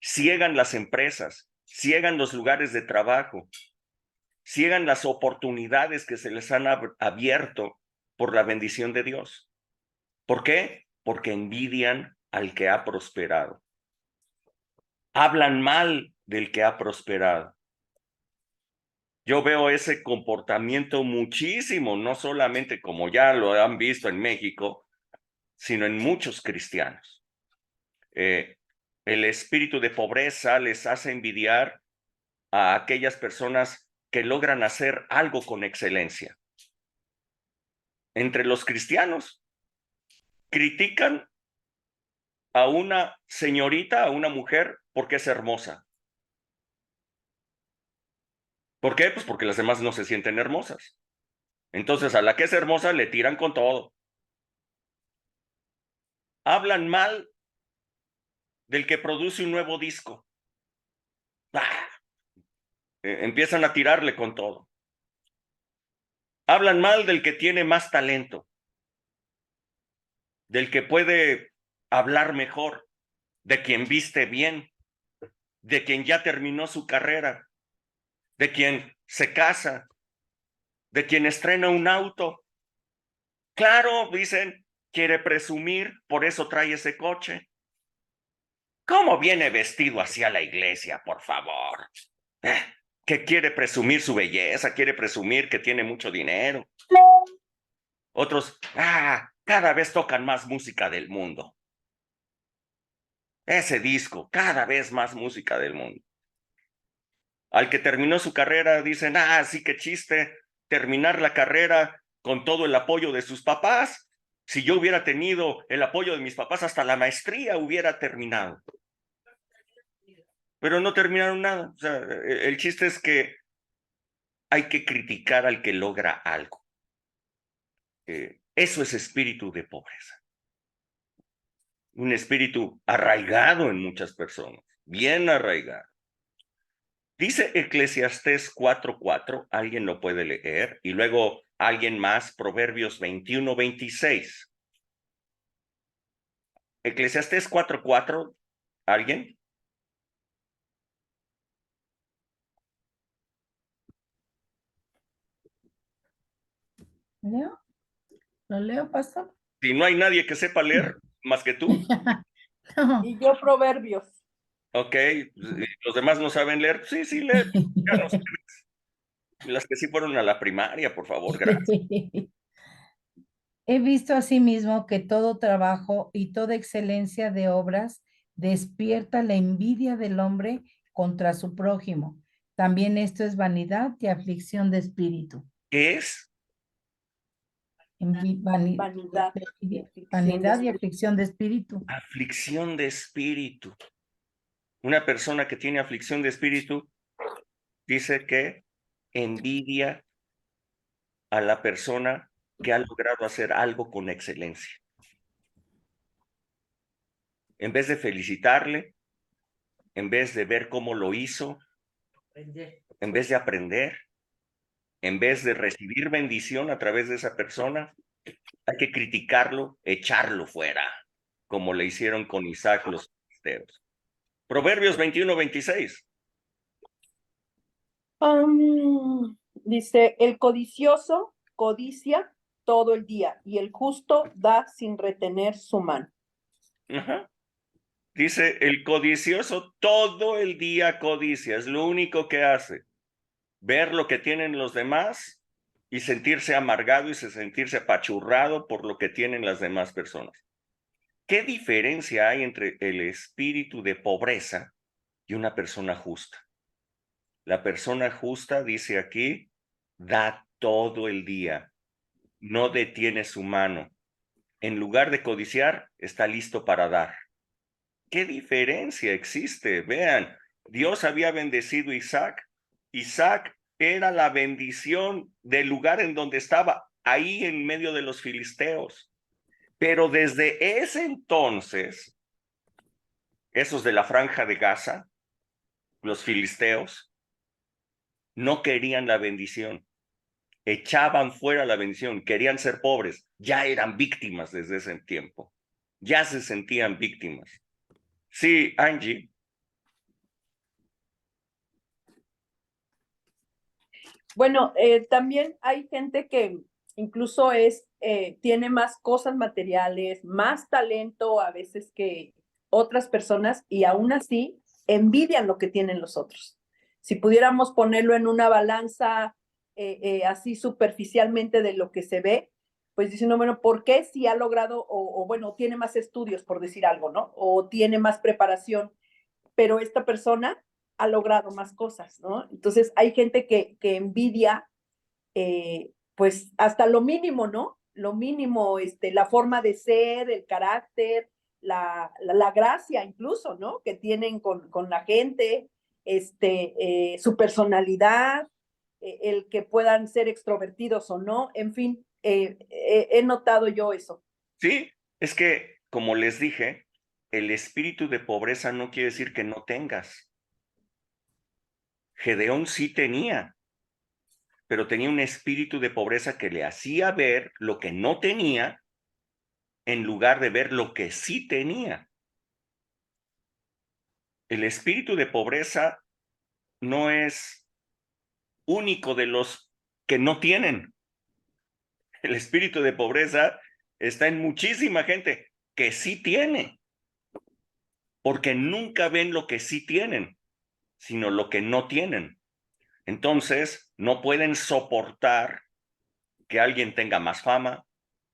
Ciegan las empresas, ciegan los lugares de trabajo, ciegan las oportunidades que se les han abierto por la bendición de Dios. ¿Por qué? Porque envidian al que ha prosperado. Hablan mal del que ha prosperado. Yo veo ese comportamiento muchísimo, no solamente como ya lo han visto en México, sino en muchos cristianos. El espíritu de pobreza les hace envidiar a aquellas personas que logran hacer algo con excelencia. Entre los cristianos, critican a una señorita, a una mujer, porque es hermosa. ¿Por qué? Pues porque las demás no se sienten hermosas. Entonces, a la que es hermosa le tiran con todo. Hablan mal del que produce un nuevo disco. Empiezan a tirarle con todo. Hablan mal del que tiene más talento, del que puede hablar mejor, de quien viste bien, de quien ya terminó su carrera, de quien se casa, de quien estrena un auto. Claro, dicen, quiere presumir, por eso trae ese coche. ¿Cómo viene vestido hacia la iglesia, por favor? que quiere presumir su belleza, quiere presumir que tiene mucho dinero. Otros, cada vez tocan más música del mundo. Ese disco, cada vez más música del mundo. Al que terminó su carrera dicen, sí, qué chiste, terminar la carrera con todo el apoyo de sus papás. Si yo hubiera tenido el apoyo de mis papás, hasta la maestría hubiera terminado. Pero no terminaron nada. O sea, el chiste es que hay que criticar al que logra algo. Eso es espíritu de pobreza. Un espíritu arraigado en muchas personas, bien arraigado. Dice Eclesiastés 4:4, alguien lo puede leer, y luego alguien más, Proverbios 21:26. Eclesiastés 4:4, ¿alguien? ¿Leo? ¿Lo leo, pastor? Si no hay nadie que sepa leer más que tú, No. Y yo Proverbios. ok, los demás no saben leer, sí, lee. Las que sí fueron a la primaria, por favor, gracias. He visto asimismo que todo trabajo y toda excelencia de obras despierta la envidia del hombre contra su prójimo. También esto es vanidad y aflicción de espíritu. ¿Qué es? Vanidad y aflicción de Vanidad y espíritu. aflicción de espíritu. Aflicción de espíritu. Una persona que tiene aflicción de espíritu dice que envidia a la persona que ha logrado hacer algo con excelencia. En vez de felicitarle, en vez de ver cómo lo hizo, en vez de aprender, en vez de recibir bendición a través de esa persona, hay que criticarlo, echarlo fuera, como le hicieron con Isaac los filisteos. Proverbios 21:26. Dice, el codicioso codicia todo el día y el justo da sin retener su mano. Ajá. Dice, el codicioso todo el día codicia, es lo único que hace. Ver lo que tienen los demás y sentirse amargado y sentirse apachurrado por lo que tienen las demás personas. ¿Qué diferencia hay entre el espíritu de pobreza y una persona justa? La persona justa, dice aquí, da todo el día, no detiene su mano. En lugar de codiciar, está listo para dar. ¿Qué diferencia existe? Vean, Dios había bendecido a Isaac. Isaac era la bendición del lugar en donde estaba, ahí en medio de los filisteos. Pero desde ese entonces, esos de la franja de Gaza, los filisteos, no querían la bendición. Echaban fuera la bendición, querían ser pobres. Ya eran víctimas desde ese tiempo. Ya se sentían víctimas. Sí, Angie. Bueno, también hay gente que incluso tiene más cosas materiales, más talento a veces que otras personas y aún así envidian lo que tienen los otros. Si pudiéramos ponerlo en una balanza así superficialmente de lo que se ve, pues diciendo, bueno, ¿por qué si ha logrado o bueno, tiene más estudios, por decir algo, ¿no? O tiene más preparación, pero esta persona ha logrado más cosas, ¿no? Entonces hay gente que envidia, pues hasta lo mínimo, ¿no? Lo mínimo, la forma de ser, el carácter, la gracia incluso, ¿no? Que tienen con la gente, su personalidad, el que puedan ser extrovertidos o no, en fin, he notado yo eso. Sí, es que, como les dije, el espíritu de pobreza no quiere decir que no tengas. Gedeón sí tenía, pero tenía un espíritu de pobreza que le hacía ver lo que no tenía en lugar de ver lo que sí tenía. El espíritu de pobreza no es único de los que no tienen. El espíritu de pobreza está en muchísima gente que sí tiene, porque nunca ven lo que sí tienen, sino lo que no tienen. Entonces, no pueden soportar que alguien tenga más fama,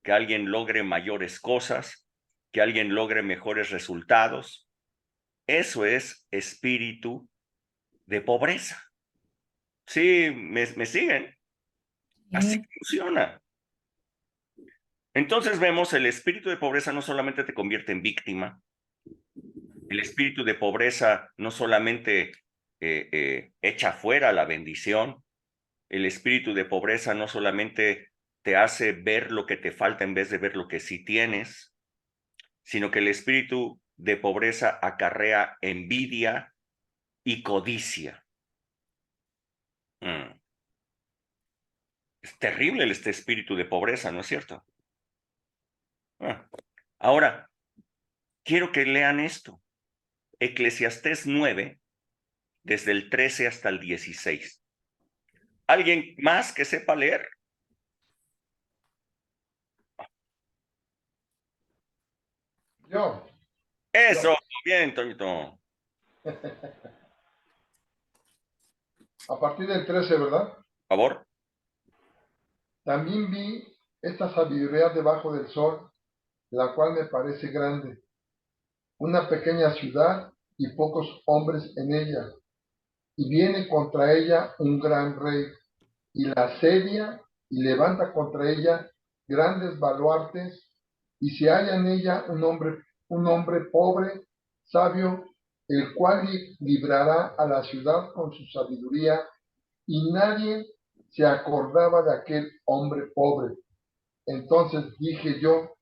que alguien logre mayores cosas, que alguien logre mejores resultados. Eso es espíritu de pobreza. Sí, me siguen. Así Sí. funciona. Entonces vemos, el espíritu de pobreza no solamente te convierte en víctima, el espíritu de pobreza no solamente echa fuera la bendición, el espíritu de pobreza no solamente te hace ver lo que te falta en vez de ver lo que sí tienes, sino que el espíritu de pobreza acarrea envidia y codicia. Es terrible este espíritu de pobreza, ¿no es cierto? Ahora, quiero que lean esto. Eclesiastés 9, desde el 13 hasta el 16. ¿Alguien más que sepa leer? Yo. Eso, bien, Toñito. A partir del 13, ¿verdad? Por favor. También vi esta sabiduría debajo del sol, la cual me parece grande. Una pequeña ciudad y pocos hombres en ella. Y viene contra ella un gran rey, y la asedia y levanta contra ella grandes baluartes, y se halla en ella un hombre pobre, sabio, el cual librará a la ciudad con su sabiduría, y nadie se acordaba de aquel hombre pobre. Entonces dije yo,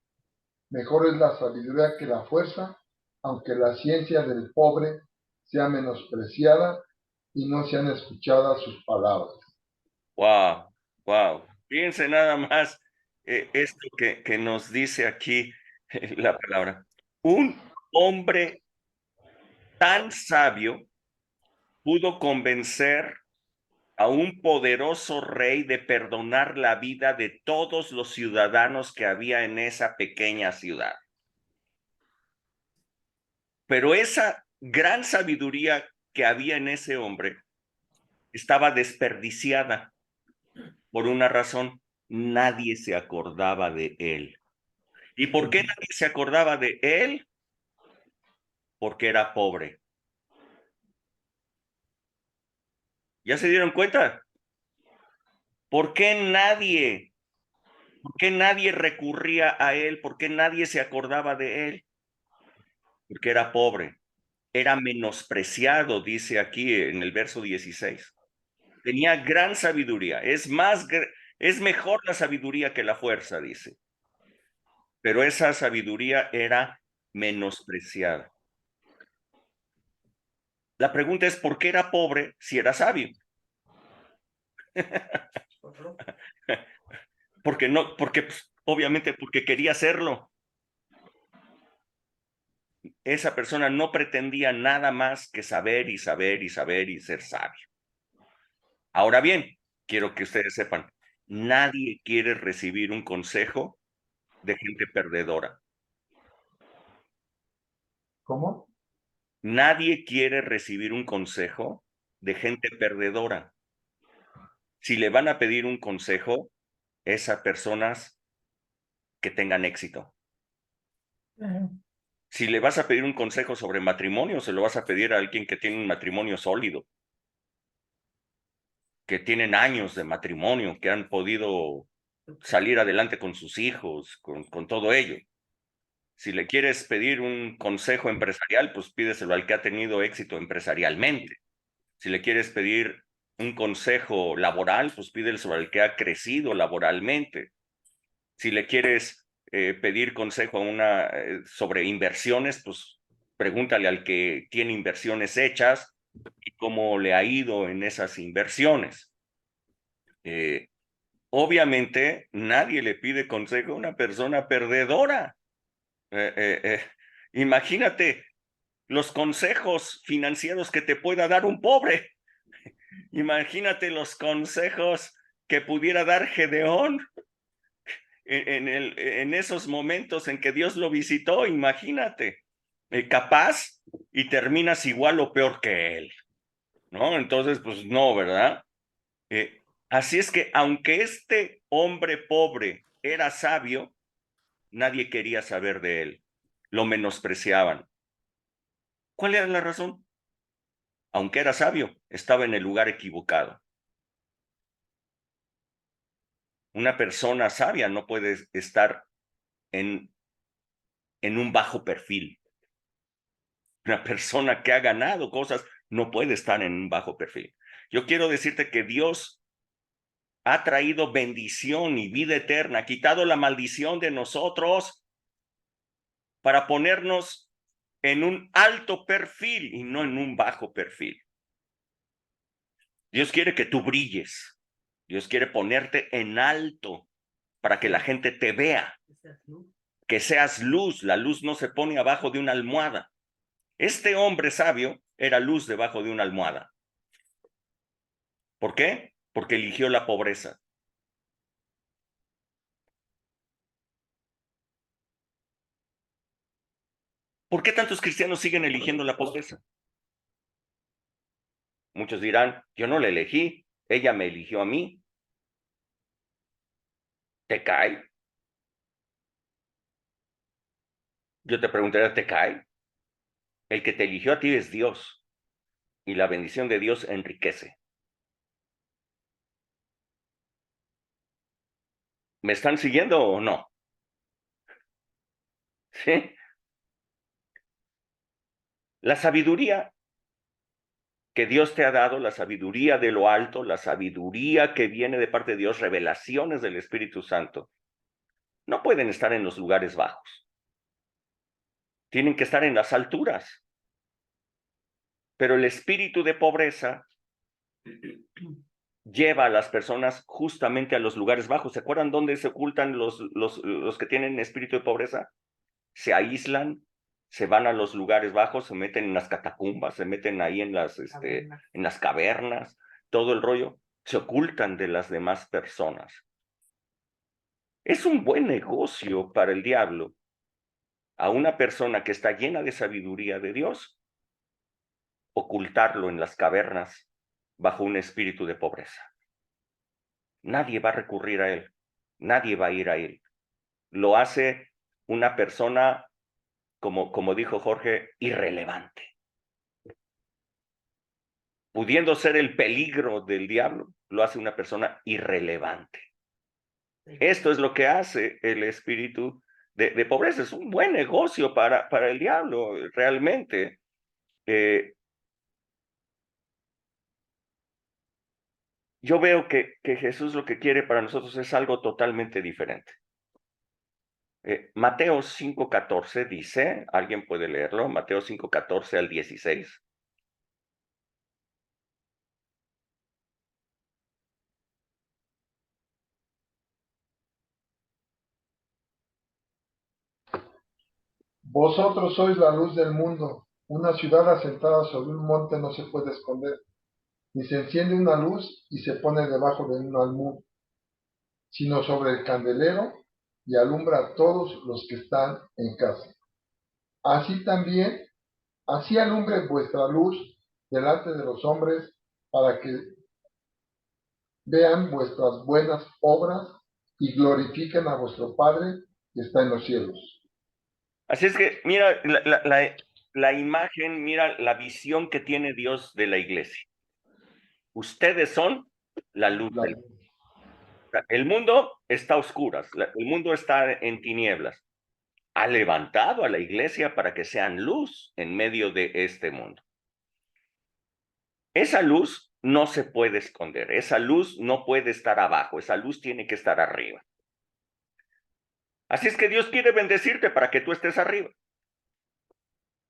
mejor es la sabiduría que la fuerza, aunque la ciencia del pobre sea menospreciada y no sean escuchadas sus palabras. Wow, wow. Fíjense nada más esto que nos dice aquí la palabra. Un hombre tan sabio pudo convencer a un poderoso rey de perdonar la vida de todos los ciudadanos que había en esa pequeña ciudad. Pero esa gran sabiduría que había en ese hombre estaba desperdiciada por una razón: nadie se acordaba de él. ¿Y por qué nadie se acordaba de él? Porque era pobre. ¿Ya se dieron cuenta? ¿Por qué nadie recurría a él? ¿Por qué nadie se acordaba de él? Porque era pobre. Era menospreciado, dice aquí en el verso 16. Tenía gran sabiduría. Es mejor la sabiduría que la fuerza, dice. Pero esa sabiduría era menospreciada. La pregunta es, ¿por qué era pobre si era sabio? Obviamente porque quería hacerlo. Esa persona no pretendía nada más que saber y saber y saber y ser sabio. Ahora bien, quiero que ustedes sepan, nadie quiere recibir un consejo de gente perdedora. ¿Cómo? Nadie quiere recibir un consejo de gente perdedora. Si le van a pedir un consejo, es a personas que tengan éxito. Si le vas a pedir un consejo sobre matrimonio, se lo vas a pedir a alguien que tiene un matrimonio sólido, que tienen años de matrimonio, que han podido salir adelante con sus hijos, con todo ello. Si le quieres pedir un consejo empresarial, pues pídeselo al que ha tenido éxito empresarialmente. Si le quieres pedir un consejo laboral, pues pídeselo al que ha crecido laboralmente. Si le quieres pedir consejo sobre inversiones, pues pregúntale al que tiene inversiones hechas y cómo le ha ido en esas inversiones. Obviamente, nadie le pide consejo a una persona perdedora. Imagínate los consejos financieros que te pueda dar un pobre. Imagínate los consejos que pudiera dar Gedeón en esos momentos en que Dios lo visitó. Imagínate, capaz y terminas igual o peor que él, ¿no? Entonces, pues no, ¿verdad? Así es que aunque este hombre pobre era sabio, nadie quería saber de él. Lo menospreciaban. ¿Cuál era la razón? Aunque era sabio, estaba en el lugar equivocado. Una persona sabia no puede estar en un bajo perfil. Una persona que ha ganado cosas no puede estar en un bajo perfil. Yo quiero decirte que Dios ha traído bendición y vida eterna, ha quitado la maldición de nosotros para ponernos en un alto perfil y no en un bajo perfil. Dios quiere que tú brilles. Dios quiere ponerte en alto para que la gente te vea. Que seas luz. La luz no se pone abajo de una almohada. Este hombre sabio era luz debajo de una almohada. ¿Por qué? Porque eligió la pobreza. ¿Por qué tantos cristianos siguen eligiendo la pobreza? Muchos dirán, yo no la elegí, ella me eligió a mí. ¿Te cae? Yo te preguntaría, ¿te cae? El que te eligió a ti es Dios y la bendición de Dios enriquece. ¿Me están siguiendo o no? ¿Sí? La sabiduría que Dios te ha dado, la sabiduría de lo alto, la sabiduría que viene de parte de Dios, revelaciones del Espíritu Santo, no pueden estar en los lugares bajos. Tienen que estar en las alturas. Pero el espíritu de pobreza lleva a las personas justamente a los lugares bajos. ¿Se acuerdan dónde se ocultan los que tienen espíritu de pobreza? Se aíslan, se van a los lugares bajos, se meten en las catacumbas, se meten ahí en las cavernas, todo el rollo, se ocultan de las demás personas. Es un buen negocio para el diablo a una persona que está llena de sabiduría de Dios, ocultarlo en las cavernas bajo un espíritu de pobreza. Nadie va a recurrir a él, nadie va a ir a él. Lo hace una persona, como dijo Jorge, irrelevante. Pudiendo ser el peligro del diablo, lo hace una persona irrelevante. Esto es lo que hace el espíritu de pobreza. Es un buen negocio para el diablo, realmente. Yo veo que Jesús lo que quiere para nosotros es algo totalmente diferente. Mateo 5:14 dice, ¿alguien puede leerlo? Mateo 5:14 al 16. Vosotros sois la luz del mundo. Una ciudad asentada sobre un monte no se puede esconder, ni se enciende una luz y se pone debajo de un almud, sino sobre el candelero y alumbra a todos los que están en casa. Así alumbre vuestra luz delante de los hombres, para que vean vuestras buenas obras y glorifiquen a vuestro Padre que está en los cielos. Así es que, mira la imagen, mira la visión que tiene Dios de la iglesia. Ustedes son la luz del mundo. El mundo está a oscuras, el mundo está en tinieblas. Ha levantado a la iglesia para que sean luz en medio de este mundo. Esa luz no se puede esconder, esa luz no puede estar abajo, esa luz tiene que estar arriba. Así es que Dios quiere bendecirte para que tú estés arriba.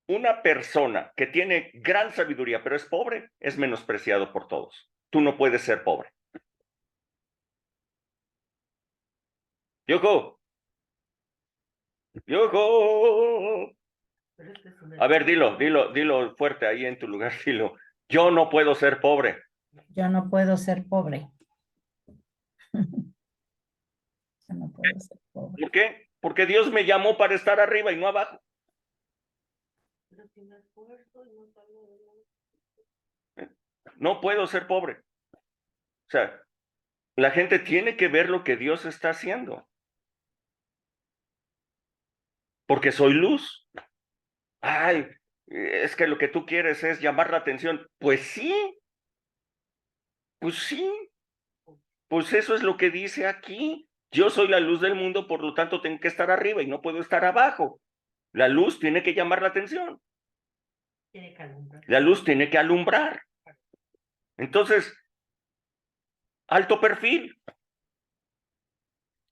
Una persona que tiene gran sabiduría pero es pobre es menospreciado por todos. Tú no puedes ser pobre. ¡Yoko! ¡Yoko! A ver, dilo fuerte ahí en tu lugar, dilo. Yo no puedo ser pobre. Yo no puedo ser pobre. Yo no puedo ser pobre. ¿Por qué? Porque Dios me llamó para estar arriba y no abajo. No puedo ser pobre. O sea, la gente tiene que ver lo que Dios está haciendo. Porque soy luz. Ay, es que lo que tú quieres es llamar la atención. Pues sí, pues eso es lo que dice aquí. Yo soy la luz del mundo, por lo tanto tengo que estar arriba y no puedo estar abajo. La luz tiene que llamar la atención. La luz tiene que alumbrar. Entonces, alto perfil.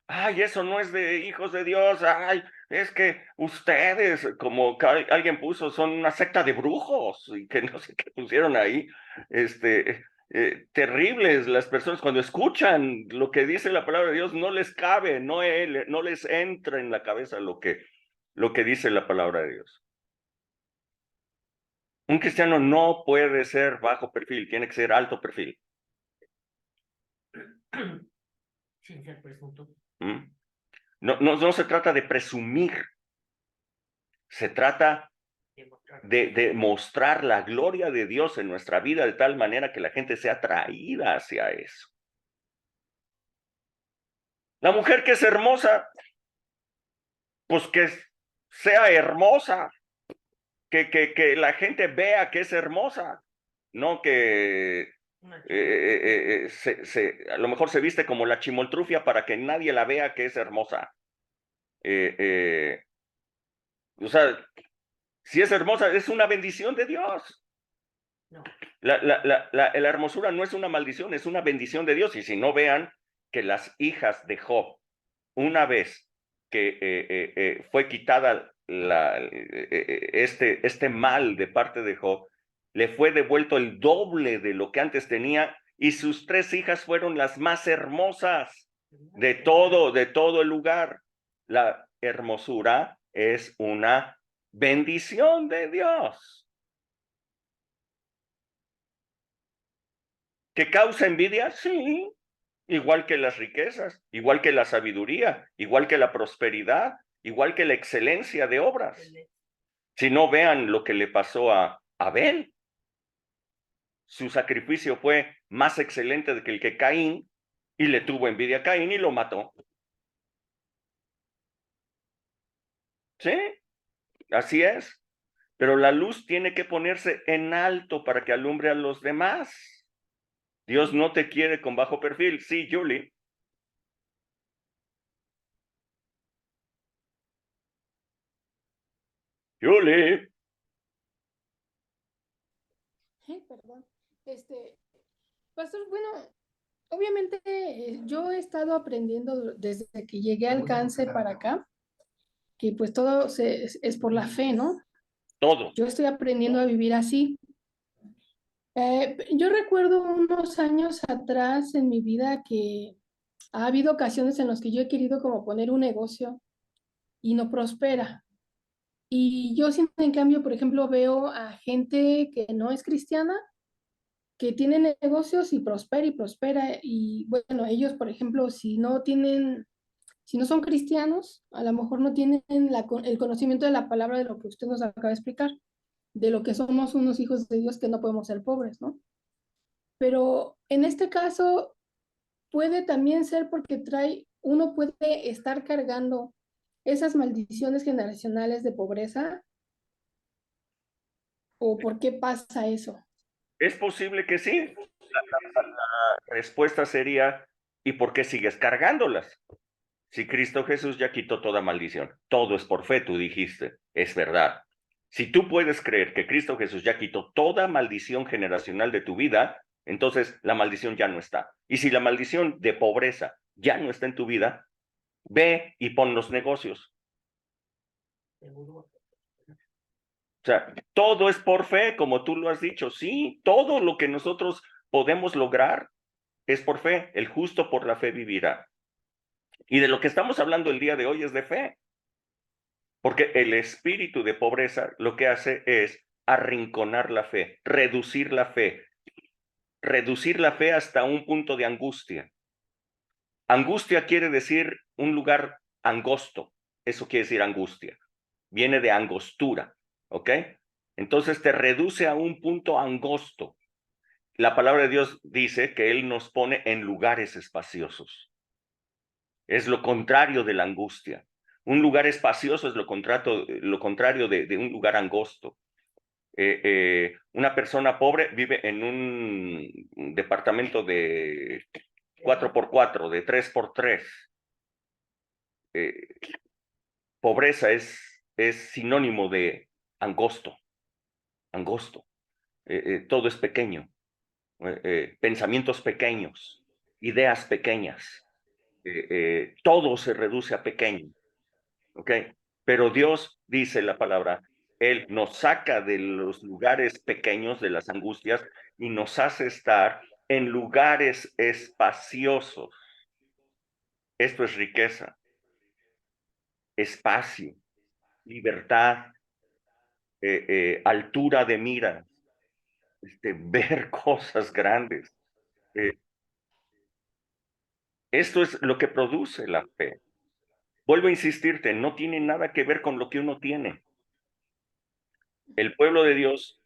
Ay, eso no es de hijos de Dios. Ay, es que ustedes, como alguien puso, son una secta de brujos y que no sé qué pusieron ahí. Terribles las personas cuando escuchan lo que dice la palabra de Dios, no les cabe, no les entra en la cabeza lo que dice la palabra de Dios. Un cristiano no puede ser bajo perfil, tiene que ser alto perfil. Sin ser presunto. No se trata de presumir, se trata de mostrar la gloria de Dios en nuestra vida de tal manera que la gente sea atraída hacia eso. La mujer que es hermosa, pues que sea hermosa, que la gente vea que es hermosa, no que a lo mejor se viste como la chimoltrufia para que nadie la vea que es hermosa. O sea, si es hermosa, es una bendición de Dios. No. La hermosura no es una maldición, es una bendición de Dios. Y si no, vean que las hijas de Job, una vez que fue quitada este mal de parte de Job, le fue devuelto el doble de lo que antes tenía, y sus 3 hijas fueron las más hermosas de todo el lugar. La hermosura es una bendición de Dios. ¿Que causa envidia? Sí, igual que las riquezas, igual que la sabiduría, igual que la prosperidad, igual que la excelencia de obras. Si no, vean lo que le pasó a Abel. Su sacrificio fue más excelente que el que Caín, y le tuvo envidia a Caín y lo mató. Sí, así es. Pero la luz tiene que ponerse en alto para que alumbre a los demás. Dios no te quiere con bajo perfil. Sí, Julie. Julie. Perdón. Pastor, bueno, obviamente yo he estado aprendiendo desde que llegué al cáncer para acá, que pues todo es por la fe, ¿no? Todo. Yo estoy aprendiendo a vivir así. Yo recuerdo unos años atrás en mi vida que ha habido ocasiones en las que yo he querido como poner un negocio y no prospera. Y yo, en cambio, por ejemplo, veo a gente que no es cristiana, que tiene negocios y prospera. Y bueno, ellos, por ejemplo, si no son cristianos, a lo mejor no tienen el conocimiento de la palabra de lo que usted nos acaba de explicar, de lo que somos unos hijos de Dios que no podemos ser pobres, ¿no? Pero en este caso puede también ser porque uno puede estar cargando esas maldiciones generacionales de pobreza, o por qué pasa eso. Es posible que sí. La respuesta sería, ¿y por qué sigues cargándolas? Si Cristo Jesús ya quitó toda maldición. Todo es por fe, tú dijiste. Es verdad. Si tú puedes creer que Cristo Jesús ya quitó toda maldición generacional de tu vida, entonces la maldición ya no está. Y si la maldición de pobreza ya no está en tu vida, ve y pon los negocios. O sea, todo es por fe, como tú lo has dicho. Sí, todo lo que nosotros podemos lograr es por fe. El justo por la fe vivirá. Y de lo que estamos hablando el día de hoy es de fe. Porque el espíritu de pobreza lo que hace es arrinconar la fe, reducir la fe hasta un punto de angustia. Angustia quiere decir un lugar angosto. Eso quiere decir angustia. Viene de angostura, ¿ok? Entonces te reduce a un punto angosto. la palabra de Dios dice que Él nos pone en lugares espaciosos. Es lo contrario de la angustia. Un lugar espacioso es lo contrario de un lugar angosto. Una persona pobre vive en un departamento de 4x4, de 3x3. Pobreza es sinónimo de angosto. Todo es pequeño. Pensamientos pequeños, ideas pequeñas. Todo se reduce a pequeño. ¿Ok? Pero Dios, dice la palabra, Él nos saca de los lugares pequeños, de las angustias, y nos hace estar en lugares espaciosos. Esto es riqueza, espacio, libertad, altura de mira, ver cosas grandes. Esto es lo que produce la fe. Vuelvo a insistirte, no tiene nada que ver con lo que uno tiene. El pueblo de Dios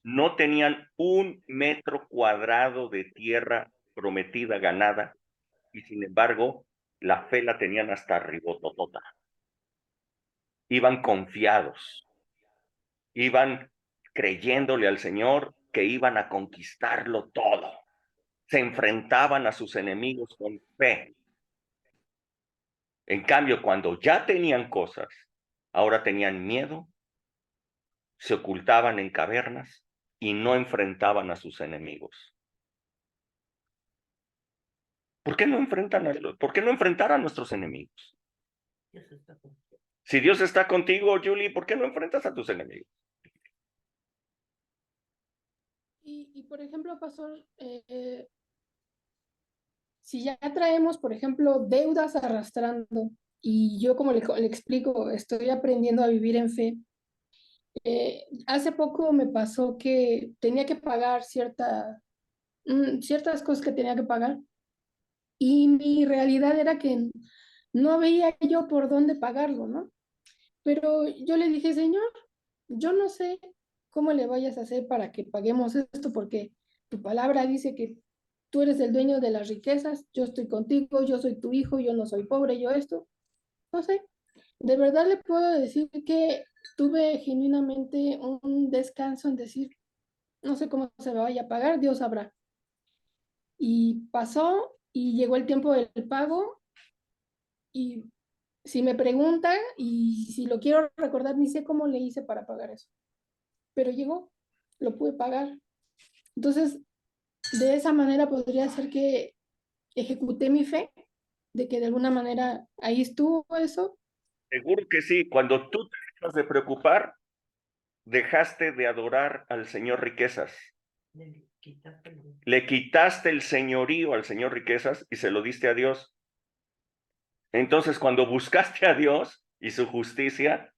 no tenían 1 metro cuadrado de tierra prometida, ganada, y sin embargo, la fe la tenían hasta arribototota. Iban confiados, iban creyéndole al Señor que iban a conquistarlo todo. Se enfrentaban a sus enemigos con fe. En cambio, cuando ya tenían cosas, ahora tenían miedo, se ocultaban en cavernas y no enfrentaban a sus enemigos. ¿Por qué no enfrentar a nuestros enemigos? Dios está contigo. Si Dios está contigo, Julie, ¿por qué no enfrentas a tus enemigos? Y por ejemplo, pastor, si ya traemos, por ejemplo, deudas arrastrando, y yo como le explico, estoy aprendiendo a vivir en fe. Hace poco me pasó que tenía que pagar ciertas cosas que tenía que pagar, y mi realidad era que no veía yo por dónde pagarlo, ¿no? Pero yo le dije, Señor, yo no sé cómo le vayas a hacer para que paguemos esto, porque tu palabra dice que tú eres el dueño de las riquezas, yo estoy contigo, yo soy tu hijo, yo no soy pobre, yo esto. No sé, de verdad le puedo decir que tuve genuinamente un descanso en decir, no sé cómo se me vaya a pagar, Dios sabrá. Y pasó y llegó el tiempo del pago, y si me preguntan y si lo quiero recordar, ni sé cómo le hice para pagar eso. Pero llegó, lo pude pagar. Entonces, de esa manera podría ser que ejecuté mi fe, de que de alguna manera ahí estuvo eso. Seguro que sí. Cuando tú te dejas de preocupar, dejaste de adorar al Señor riquezas. Le quitaste el señorío al Señor riquezas y se lo diste a Dios. Entonces, cuando buscaste a Dios y su justicia,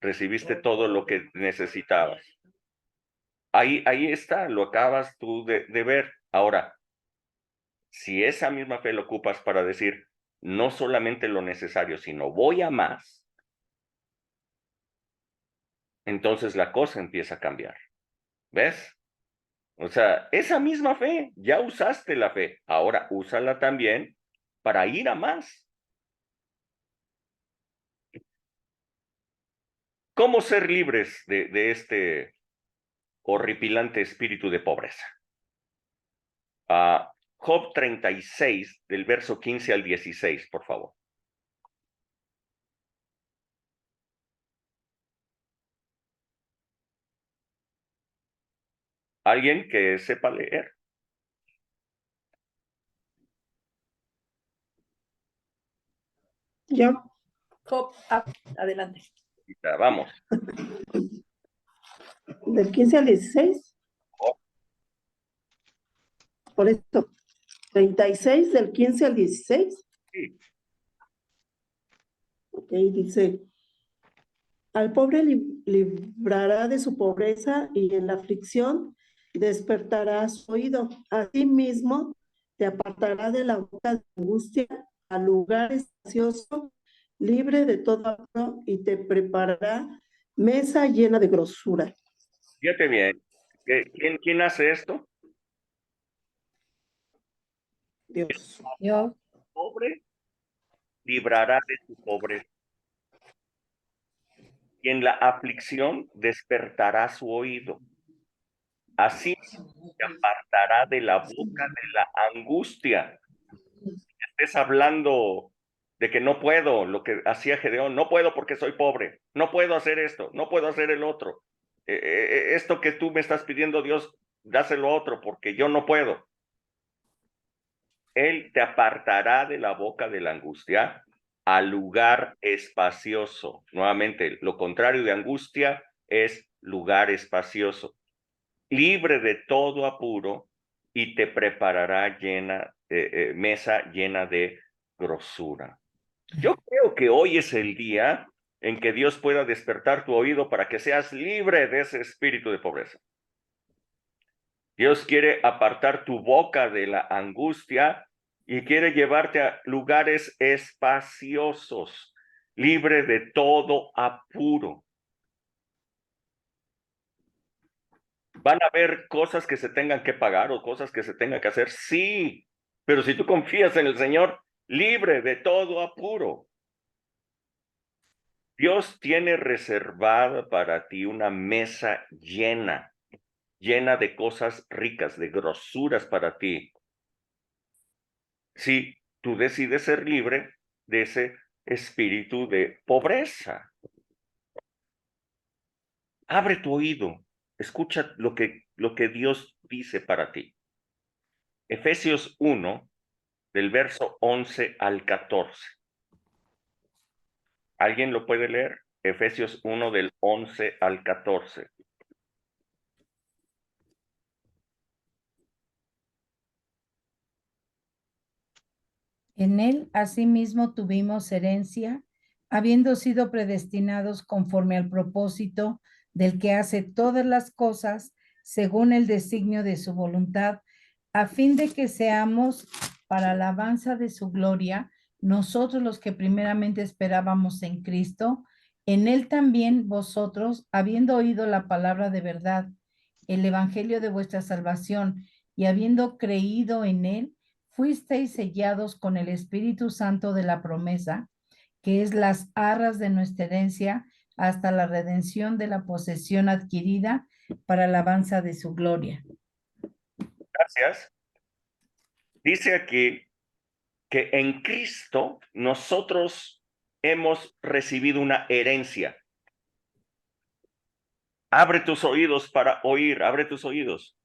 recibiste todo lo que necesitabas. Ahí está, lo acabas tú de ver. Ahora, si esa misma fe lo ocupas para decir, no solamente lo necesario, sino voy a más, entonces la cosa empieza a cambiar. ¿Ves? O sea, esa misma fe, ya usaste la fe, ahora úsala también para ir a más. ¿Cómo ser libres de este horripilante espíritu de pobreza? Job 36, del verso 15 al 16, por favor. ¿Alguien que sepa leer? Yo. Job, adelante. Vamos. Del 15 al 16. Job. Por esto. 36 del 15 al 16. Sí. Ok, dice, al pobre librará de su pobreza y en la aflicción despertará su oído. Asimismo, te apartará de la boca de angustia al lugar espacioso, libre de todo apuro, y te preparará mesa llena de grosura. Fíjate bien. ¿Quién hace esto? Dios. Dios, Pobre librará de su pobreza, y en la aflicción despertará su oído. Así se apartará de la boca de la angustia. Estés hablando de que no puedo, lo que hacía Gedeón, no puedo porque soy pobre, no puedo hacer esto, no puedo hacer el otro. Esto que tú me estás pidiendo, Dios, dáselo a otro porque yo no puedo. Él te apartará de la boca de la angustia al lugar espacioso. Nuevamente, lo contrario de angustia es lugar espacioso. Libre de todo apuro y te preparará mesa llena de grosura. Yo creo que hoy es el día en que Dios pueda despertar tu oído para que seas libre de ese espíritu de pobreza. Dios quiere apartar tu boca de la angustia y quiere llevarte a lugares espaciosos, libre de todo apuro. ¿Van a haber cosas que se tengan que pagar o cosas que se tengan que hacer? Sí, pero si tú confías en el Señor, libre de todo apuro. Dios tiene reservada para ti una mesa llena de cosas ricas, de grosuras para ti. Si tú decides ser libre de ese espíritu de pobreza. Abre tu oído, escucha lo que Dios dice para ti. Efesios 1, del verso 11 al 14. ¿Alguien lo puede leer? Efesios 1 del 11 al 14. en él asimismo tuvimos herencia, habiendo sido predestinados conforme al propósito del que hace todas las cosas según el designio de su voluntad, a fin de que seamos para alabanza de su gloria, nosotros los que primeramente esperábamos en Cristo, en él también vosotros, habiendo oído la palabra de verdad, el evangelio de vuestra salvación, y habiendo creído en él, fuisteis sellados con el Espíritu Santo de la promesa, que es las arras de nuestra herencia hasta la redención de la posesión adquirida para alabanza de su gloria. Gracias. Dice aquí que en Cristo nosotros hemos recibido una herencia. Abre tus oídos para oír, abre tus oídos.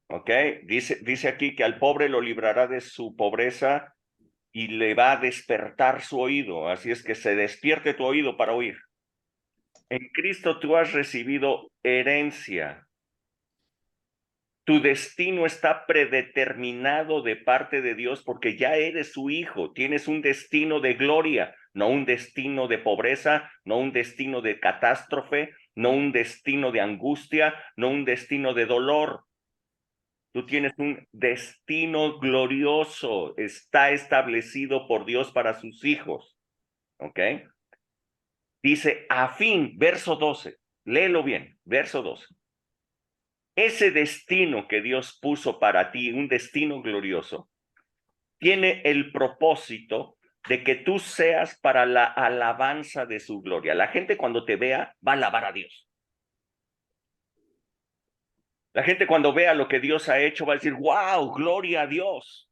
¿Ok? Dice aquí que al pobre lo librará de su pobreza y le va a despertar su oído. Así es que se despierte tu oído para oír. En Cristo tú has recibido herencia. Tu destino está predeterminado de parte de Dios porque ya eres su hijo. Tienes un destino de gloria, no un destino de pobreza, no un destino de catástrofe, no un destino de angustia, no un destino de dolor. Tú tienes un destino glorioso, está establecido por Dios para sus hijos. ¿Ok? Dice, a fin, verso 12, léelo bien, verso 12. Ese destino que Dios puso para ti, un destino glorioso, tiene el propósito de que tú seas para la alabanza de su gloria. La gente cuando te vea va a alabar a Dios. La gente cuando vea lo que Dios ha hecho va a decir, wow, gloria a Dios.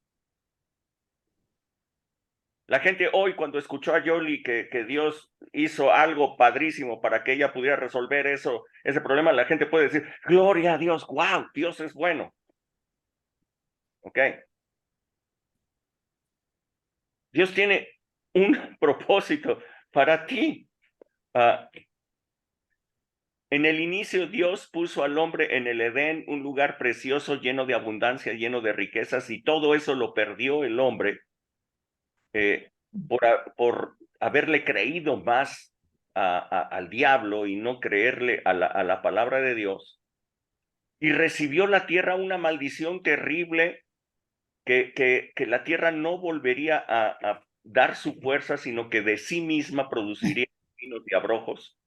La gente hoy cuando escuchó a Yoli que Dios hizo algo padrísimo para que ella pudiera resolver ese problema, la gente puede decir, gloria a Dios, wow, Dios es bueno. ¿Ok? Dios tiene un propósito para ti. En el inicio Dios puso al hombre en el Edén, un lugar precioso, lleno de abundancia, lleno de riquezas, y todo eso lo perdió el hombre por haberle creído más al diablo y no creerle a la palabra de Dios. Y recibió la tierra una maldición terrible que la tierra no volvería a dar su fuerza, sino que de sí misma produciría espinos y abrojos.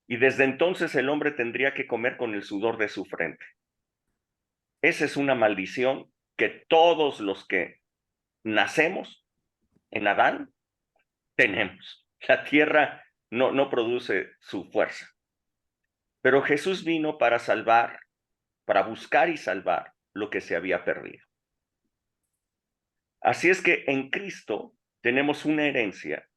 Y desde entonces el hombre tendría que comer con el sudor de su frente. Esa es una maldición que todos los que nacemos en Adán, tenemos. La tierra no produce su fuerza. Pero Jesús vino para salvar, para buscar y salvar lo que se había perdido. Así es que en Cristo tenemos una herencia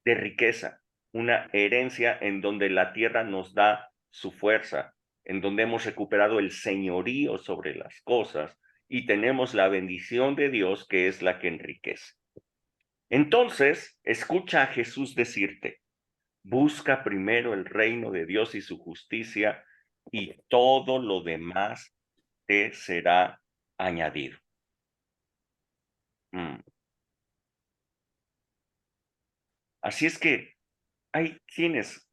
de riqueza, una herencia en donde la tierra nos da su fuerza, en donde hemos recuperado el señorío sobre las cosas y tenemos la bendición de Dios que es la que enriquece. Entonces, escucha a Jesús decirte, busca primero el reino de Dios y su justicia y todo lo demás te será añadido. Así es que hay quienes,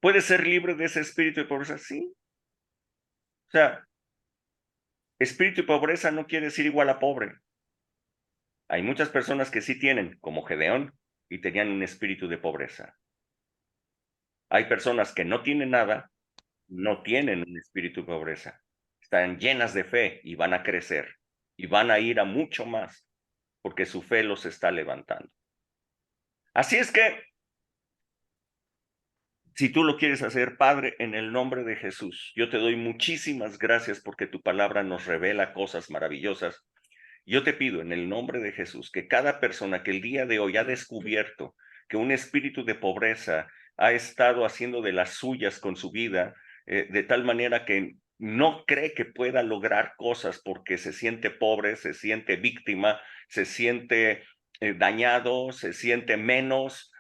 ¿puede ser libre de ese espíritu de pobreza? Sí. O sea, espíritu de pobreza no quiere decir igual a pobre. Hay muchas personas que sí tienen, como Gedeón, y tenían un espíritu de pobreza. Hay personas que no tienen nada, no tienen un espíritu de pobreza. Están llenas de fe y van a crecer y van a ir a mucho más porque su fe los está levantando. Así es que, si tú lo quieres hacer, Padre, en el nombre de Jesús, yo te doy muchísimas gracias porque tu palabra nos revela cosas maravillosas. Yo te pido en el nombre de Jesús que cada persona que el día de hoy ha descubierto que un espíritu de pobreza ha estado haciendo de las suyas con su vida, de tal manera que no cree que pueda lograr cosas porque se siente pobre, se siente víctima, se siente dañado, se siente menos,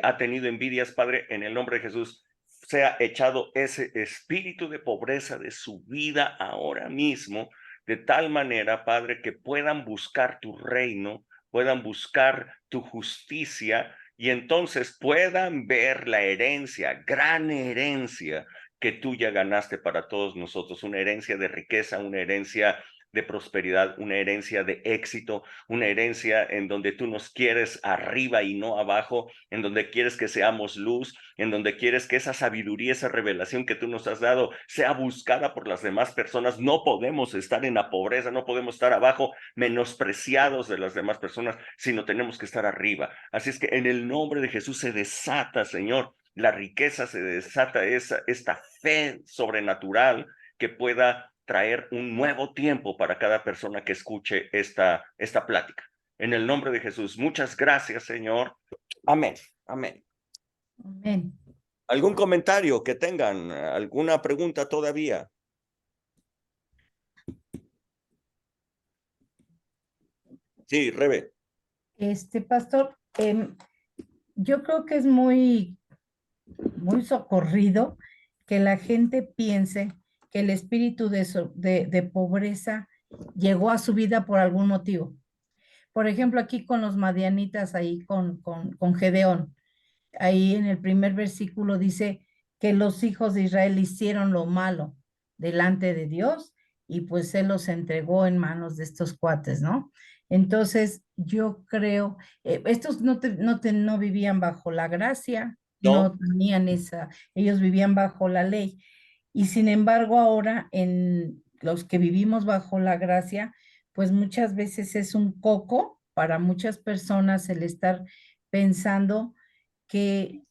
ha tenido envidias, Padre, en el nombre de Jesús, sea echado ese espíritu de pobreza de su vida ahora mismo, de tal manera, Padre, que puedan buscar tu reino, puedan buscar tu justicia y entonces puedan ver la herencia, gran herencia que tú ya ganaste para todos nosotros, una herencia de riqueza, una herencia de prosperidad, una herencia de éxito, una herencia en donde tú nos quieres arriba y no abajo, en donde quieres que seamos luz, en donde quieres que esa sabiduría, esa revelación que tú nos has dado sea buscada por las demás personas. No podemos estar en la pobreza, no podemos estar abajo, menospreciados de las demás personas, sino tenemos que estar arriba. Así es que en el nombre de Jesús se desata, Señor, la riqueza, se desata esta fe sobrenatural que pueda traer un nuevo tiempo para cada persona que escuche esta plática. En el nombre de Jesús, muchas gracias, Señor. Amén. Amén. Amén. ¿Algún comentario que tengan? ¿Alguna pregunta todavía? Sí, Rebe. Pastor, yo creo que es muy socorrido que la gente piense que el espíritu de pobreza llegó a su vida por algún motivo. Por ejemplo, aquí con los madianitas, ahí con Gedeón, ahí en el primer versículo dice que los hijos de Israel hicieron lo malo delante de Dios y pues él los entregó en manos de estos cuates, ¿no? Entonces, yo creo, estos no vivían bajo la gracia, no tenían ellos vivían bajo la ley. Y sin embargo, ahora en los que vivimos bajo la gracia, pues muchas veces es un coco para muchas personas el estar pensando que,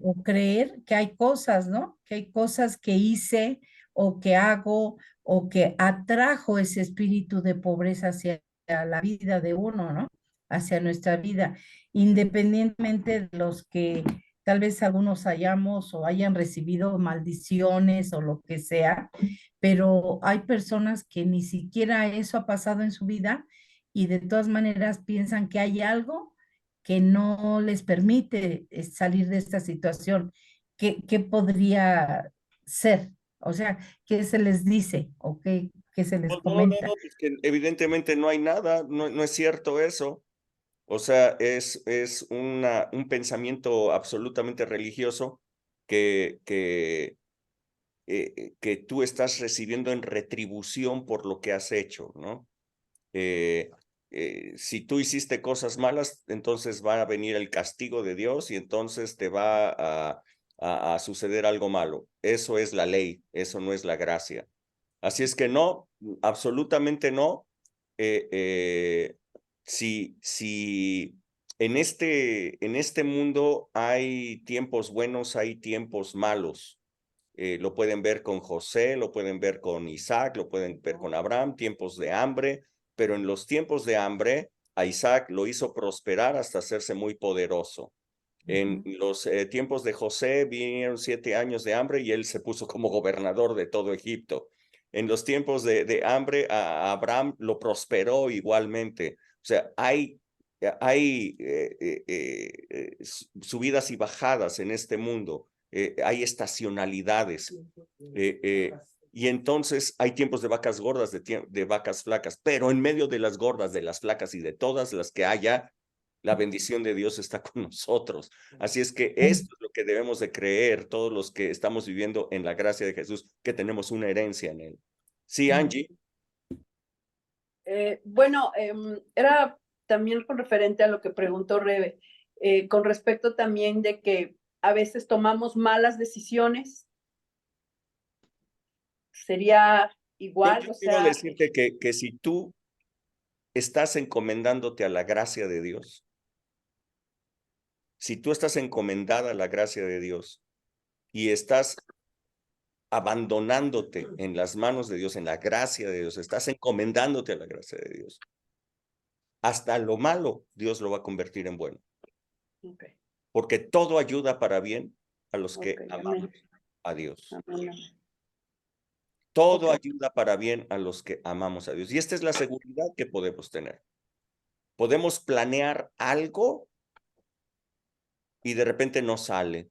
o creer que hay cosas, ¿no? Que hay cosas que hice o que hago o que atrajo ese espíritu de pobreza hacia la vida de uno, ¿no? Hacia nuestra vida, independientemente de los que tal vez algunos hayamos o hayan recibido maldiciones o lo que sea, pero hay personas que ni siquiera eso ha pasado en su vida y de todas maneras piensan que hay algo que no les permite salir de esta situación. ¿Qué podría ser? O sea, ¿qué se les dice o qué se les comenta? No, pues que evidentemente no hay nada, no es cierto eso. O sea, es un pensamiento absolutamente religioso que tú estás recibiendo en retribución por lo que has hecho, ¿no? Si tú hiciste cosas malas, entonces va a venir el castigo de Dios y entonces te va a suceder algo malo. Eso es la ley, eso no es la gracia. Así es que no, absolutamente no. si en este mundo hay tiempos buenos, hay tiempos malos. Lo pueden ver con José, lo pueden ver con Isaac, lo pueden ver con Abraham, tiempos de hambre, pero en los tiempos de hambre, a Isaac lo hizo prosperar hasta hacerse muy poderoso. En los tiempos de José vinieron 7 años de hambre y él se puso como gobernador de todo Egipto. En los tiempos de hambre, a Abraham lo prosperó igualmente. O sea, hay subidas y bajadas en este mundo. Hay estacionalidades. Y entonces hay tiempos de vacas gordas, de vacas flacas, pero en medio de las gordas, de las flacas y de todas las que haya, la bendición de Dios está con nosotros. Así es que esto es lo que debemos de creer todos los que estamos viviendo en la gracia de Jesús, que tenemos una herencia en él. Sí, Angie. Bueno, era también con referente a lo que preguntó Rebe, con respecto también de que a veces tomamos malas decisiones. Sería igual, Yo o quiero sea, decirte que si tú estás encomendándote a la gracia de Dios, si tú estás encomendada a la gracia de Dios y estás abandonándote en las manos de Dios, en la gracia de Dios, estás encomendándote a la gracia de Dios, hasta lo malo Dios lo va a convertir en bueno. okay, Porque todo ayuda para bien a los que okay, amamos amén, a Dios. amén. Todo Okay. ayuda para bien a los que amamos a Dios. Y esta es la seguridad que podemos tener. Podemos planear algo y de repente no sale.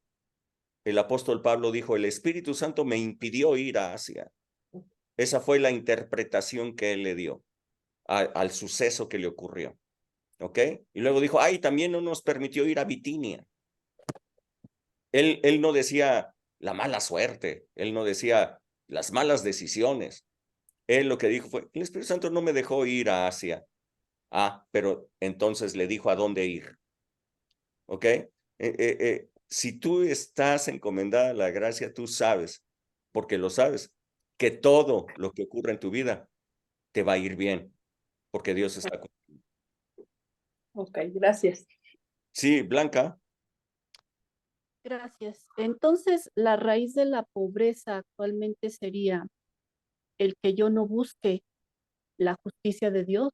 El apóstol Pablo dijo, el Espíritu Santo me impidió ir a Asia. Esa fue la interpretación que él le dio al suceso que le ocurrió. ¿Ok? Y luego dijo, ay, también no nos permitió ir a Bitinia. Él no decía la mala suerte, él no decía las malas decisiones. Él lo que dijo fue, el Espíritu Santo no me dejó ir a Asia. Ah, pero entonces le dijo a dónde ir. ¿Ok? Si tú estás encomendada a la gracia, tú sabes, porque lo sabes, que todo lo que ocurre en tu vida te va a ir bien, porque Dios está contigo. Ok, gracias. Sí, Blanca. Gracias. Entonces, la raíz de la pobreza actualmente sería el que yo no busque la justicia de Dios.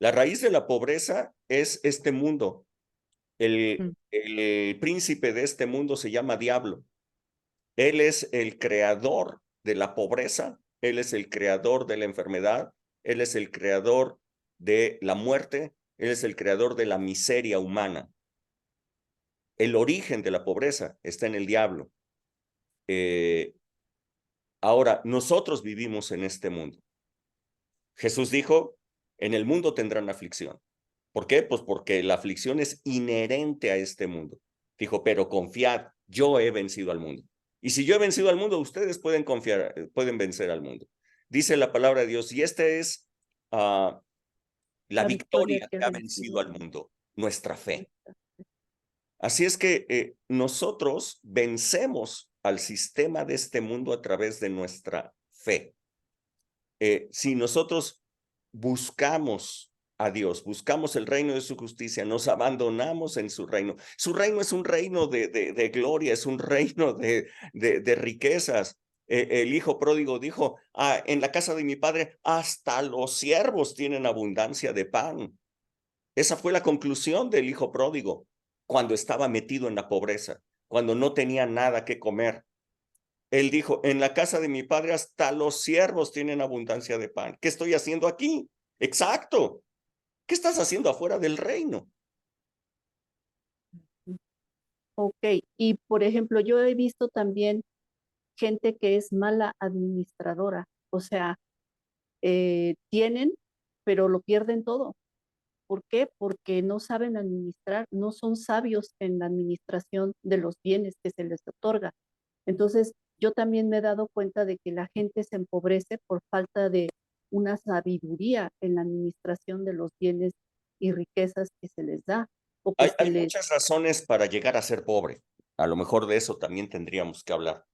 La raíz de la pobreza es este mundo. Mm. El príncipe de este mundo se llama Diablo. Él es el creador de la pobreza, él es el creador de la enfermedad, él es el creador de la muerte, él es el creador de la miseria humana. El origen de la pobreza está en el diablo. Ahora, nosotros vivimos en este mundo. Jesús dijo, en el mundo tendrán aflicción. ¿Por qué? Pues porque la aflicción es inherente a este mundo. Dijo, pero confiad, yo he vencido al mundo. Y si yo he vencido al mundo, ustedes pueden confiar, pueden vencer al mundo. Dice la palabra de Dios, y esta es la victoria que ha vencido al mundo, nuestra fe. Así es que nosotros vencemos al sistema de este mundo a través de nuestra fe. Si nosotros buscamos a Dios, buscamos el reino de su justicia, nos abandonamos en su reino. Su reino es un reino de gloria, es un reino de riquezas. El hijo pródigo dijo, en la casa de mi padre hasta los siervos tienen abundancia de pan. Esa fue la conclusión del hijo pródigo cuando estaba metido en la pobreza, cuando no tenía nada que comer. Él dijo, en la casa de mi padre hasta los siervos tienen abundancia de pan. ¿Qué estoy haciendo aquí? Exacto. ¿Qué estás haciendo afuera del reino? Ok, y por ejemplo, yo he visto también gente que es mala administradora, o sea, tienen, pero lo pierden todo. ¿Por qué? Porque no saben administrar, no son sabios en la administración de los bienes que se les otorga. Entonces, yo también me he dado cuenta de que la gente se empobrece por falta de una sabiduría en la administración de los bienes y riquezas que se les da. O que Hay muchas razones para llegar a ser pobre. A lo mejor de eso también tendríamos que hablar.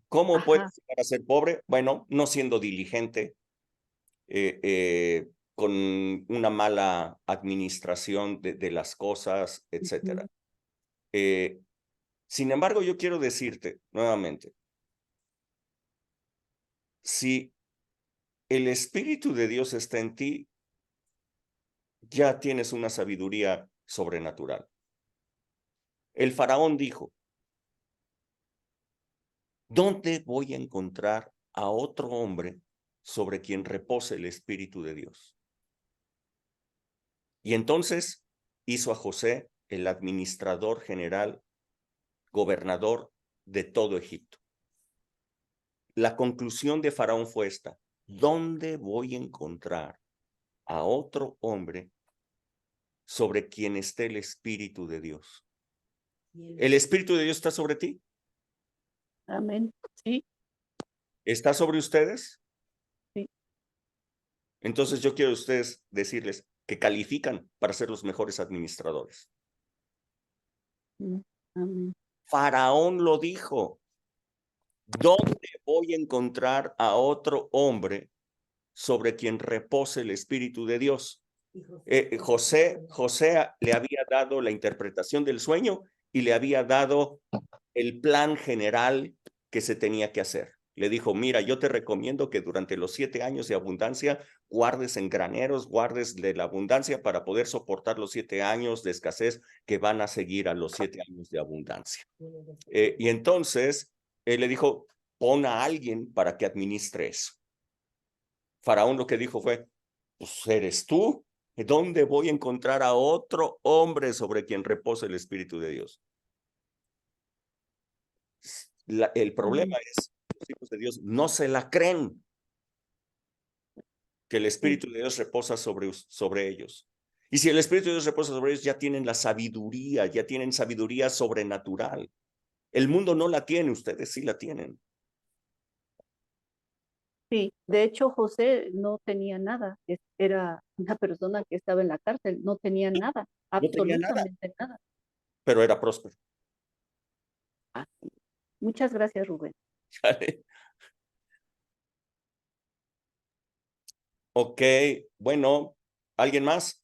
¿Cómo puedes llegar a ser pobre? Bueno, no siendo diligente, con una mala administración de las cosas, etcétera. Sin embargo, yo quiero decirte nuevamente, si el Espíritu de Dios está en ti, ya tienes una sabiduría sobrenatural. El faraón dijo, ¿dónde voy a encontrar a otro hombre sobre quien repose el Espíritu de Dios? Y entonces hizo a José el administrador general, gobernador de todo Egipto. La conclusión de Faraón fue esta: ¿dónde voy a encontrar a otro hombre sobre quien esté el Espíritu de Dios? ¿El Espíritu de Dios está sobre ti? Amén. Sí, ¿Está sobre ustedes? Sí. Entonces yo quiero a ustedes decirles que califican para ser los mejores administradores. amén. Faraón lo dijo. ¿Dónde voy a encontrar a otro hombre sobre quien repose el Espíritu de Dios? José le había dado la interpretación del sueño y le había dado el plan general que se tenía que hacer. Le dijo, mira, yo te recomiendo que durante los 7 años de abundancia guardes en graneros, guardes de la abundancia para poder soportar los 7 años de escasez que van a seguir a los 7 años de abundancia. Y entonces él le dijo, pon a alguien para que administre eso. Faraón lo que dijo fue, pues eres tú. ¿Dónde voy a encontrar a otro hombre sobre quien repose el Espíritu de Dios? El problema es que los hijos de Dios no se la creen que el Espíritu de Dios reposa sobre ellos. Y si el Espíritu de Dios reposa sobre ellos, ya tienen la sabiduría, ya tienen sabiduría sobrenatural. El mundo no la tiene, ustedes sí la tienen. Sí, de hecho José no tenía nada, era una persona que estaba en la cárcel, no tenía nada, No tenía nada, absolutamente nada. pero era próspero. Muchas gracias, Rubén. Ok, bueno, ¿alguien más?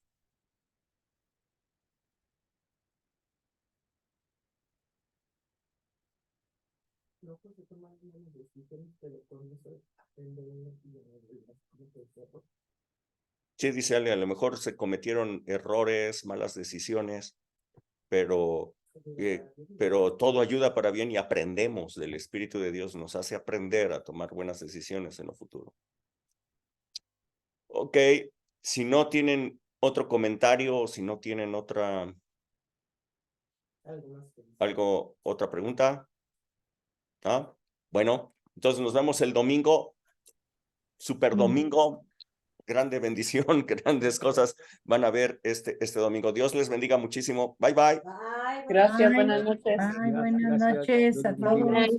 Sí, dice Ale, a lo mejor se cometieron errores, malas decisiones, pero todo ayuda para bien y aprendemos del Espíritu de Dios, nos hace aprender a tomar buenas decisiones en lo futuro. Ok, si no tienen otro comentario o si no tienen otra pregunta. ¿Ah? Bueno, entonces nos vemos el domingo, super domingo, grande bendición, grandes cosas van a ver este domingo. Dios les bendiga muchísimo. Bye, bye. Gracias, Bye. buenas noches. Bye, buenas noches a todos.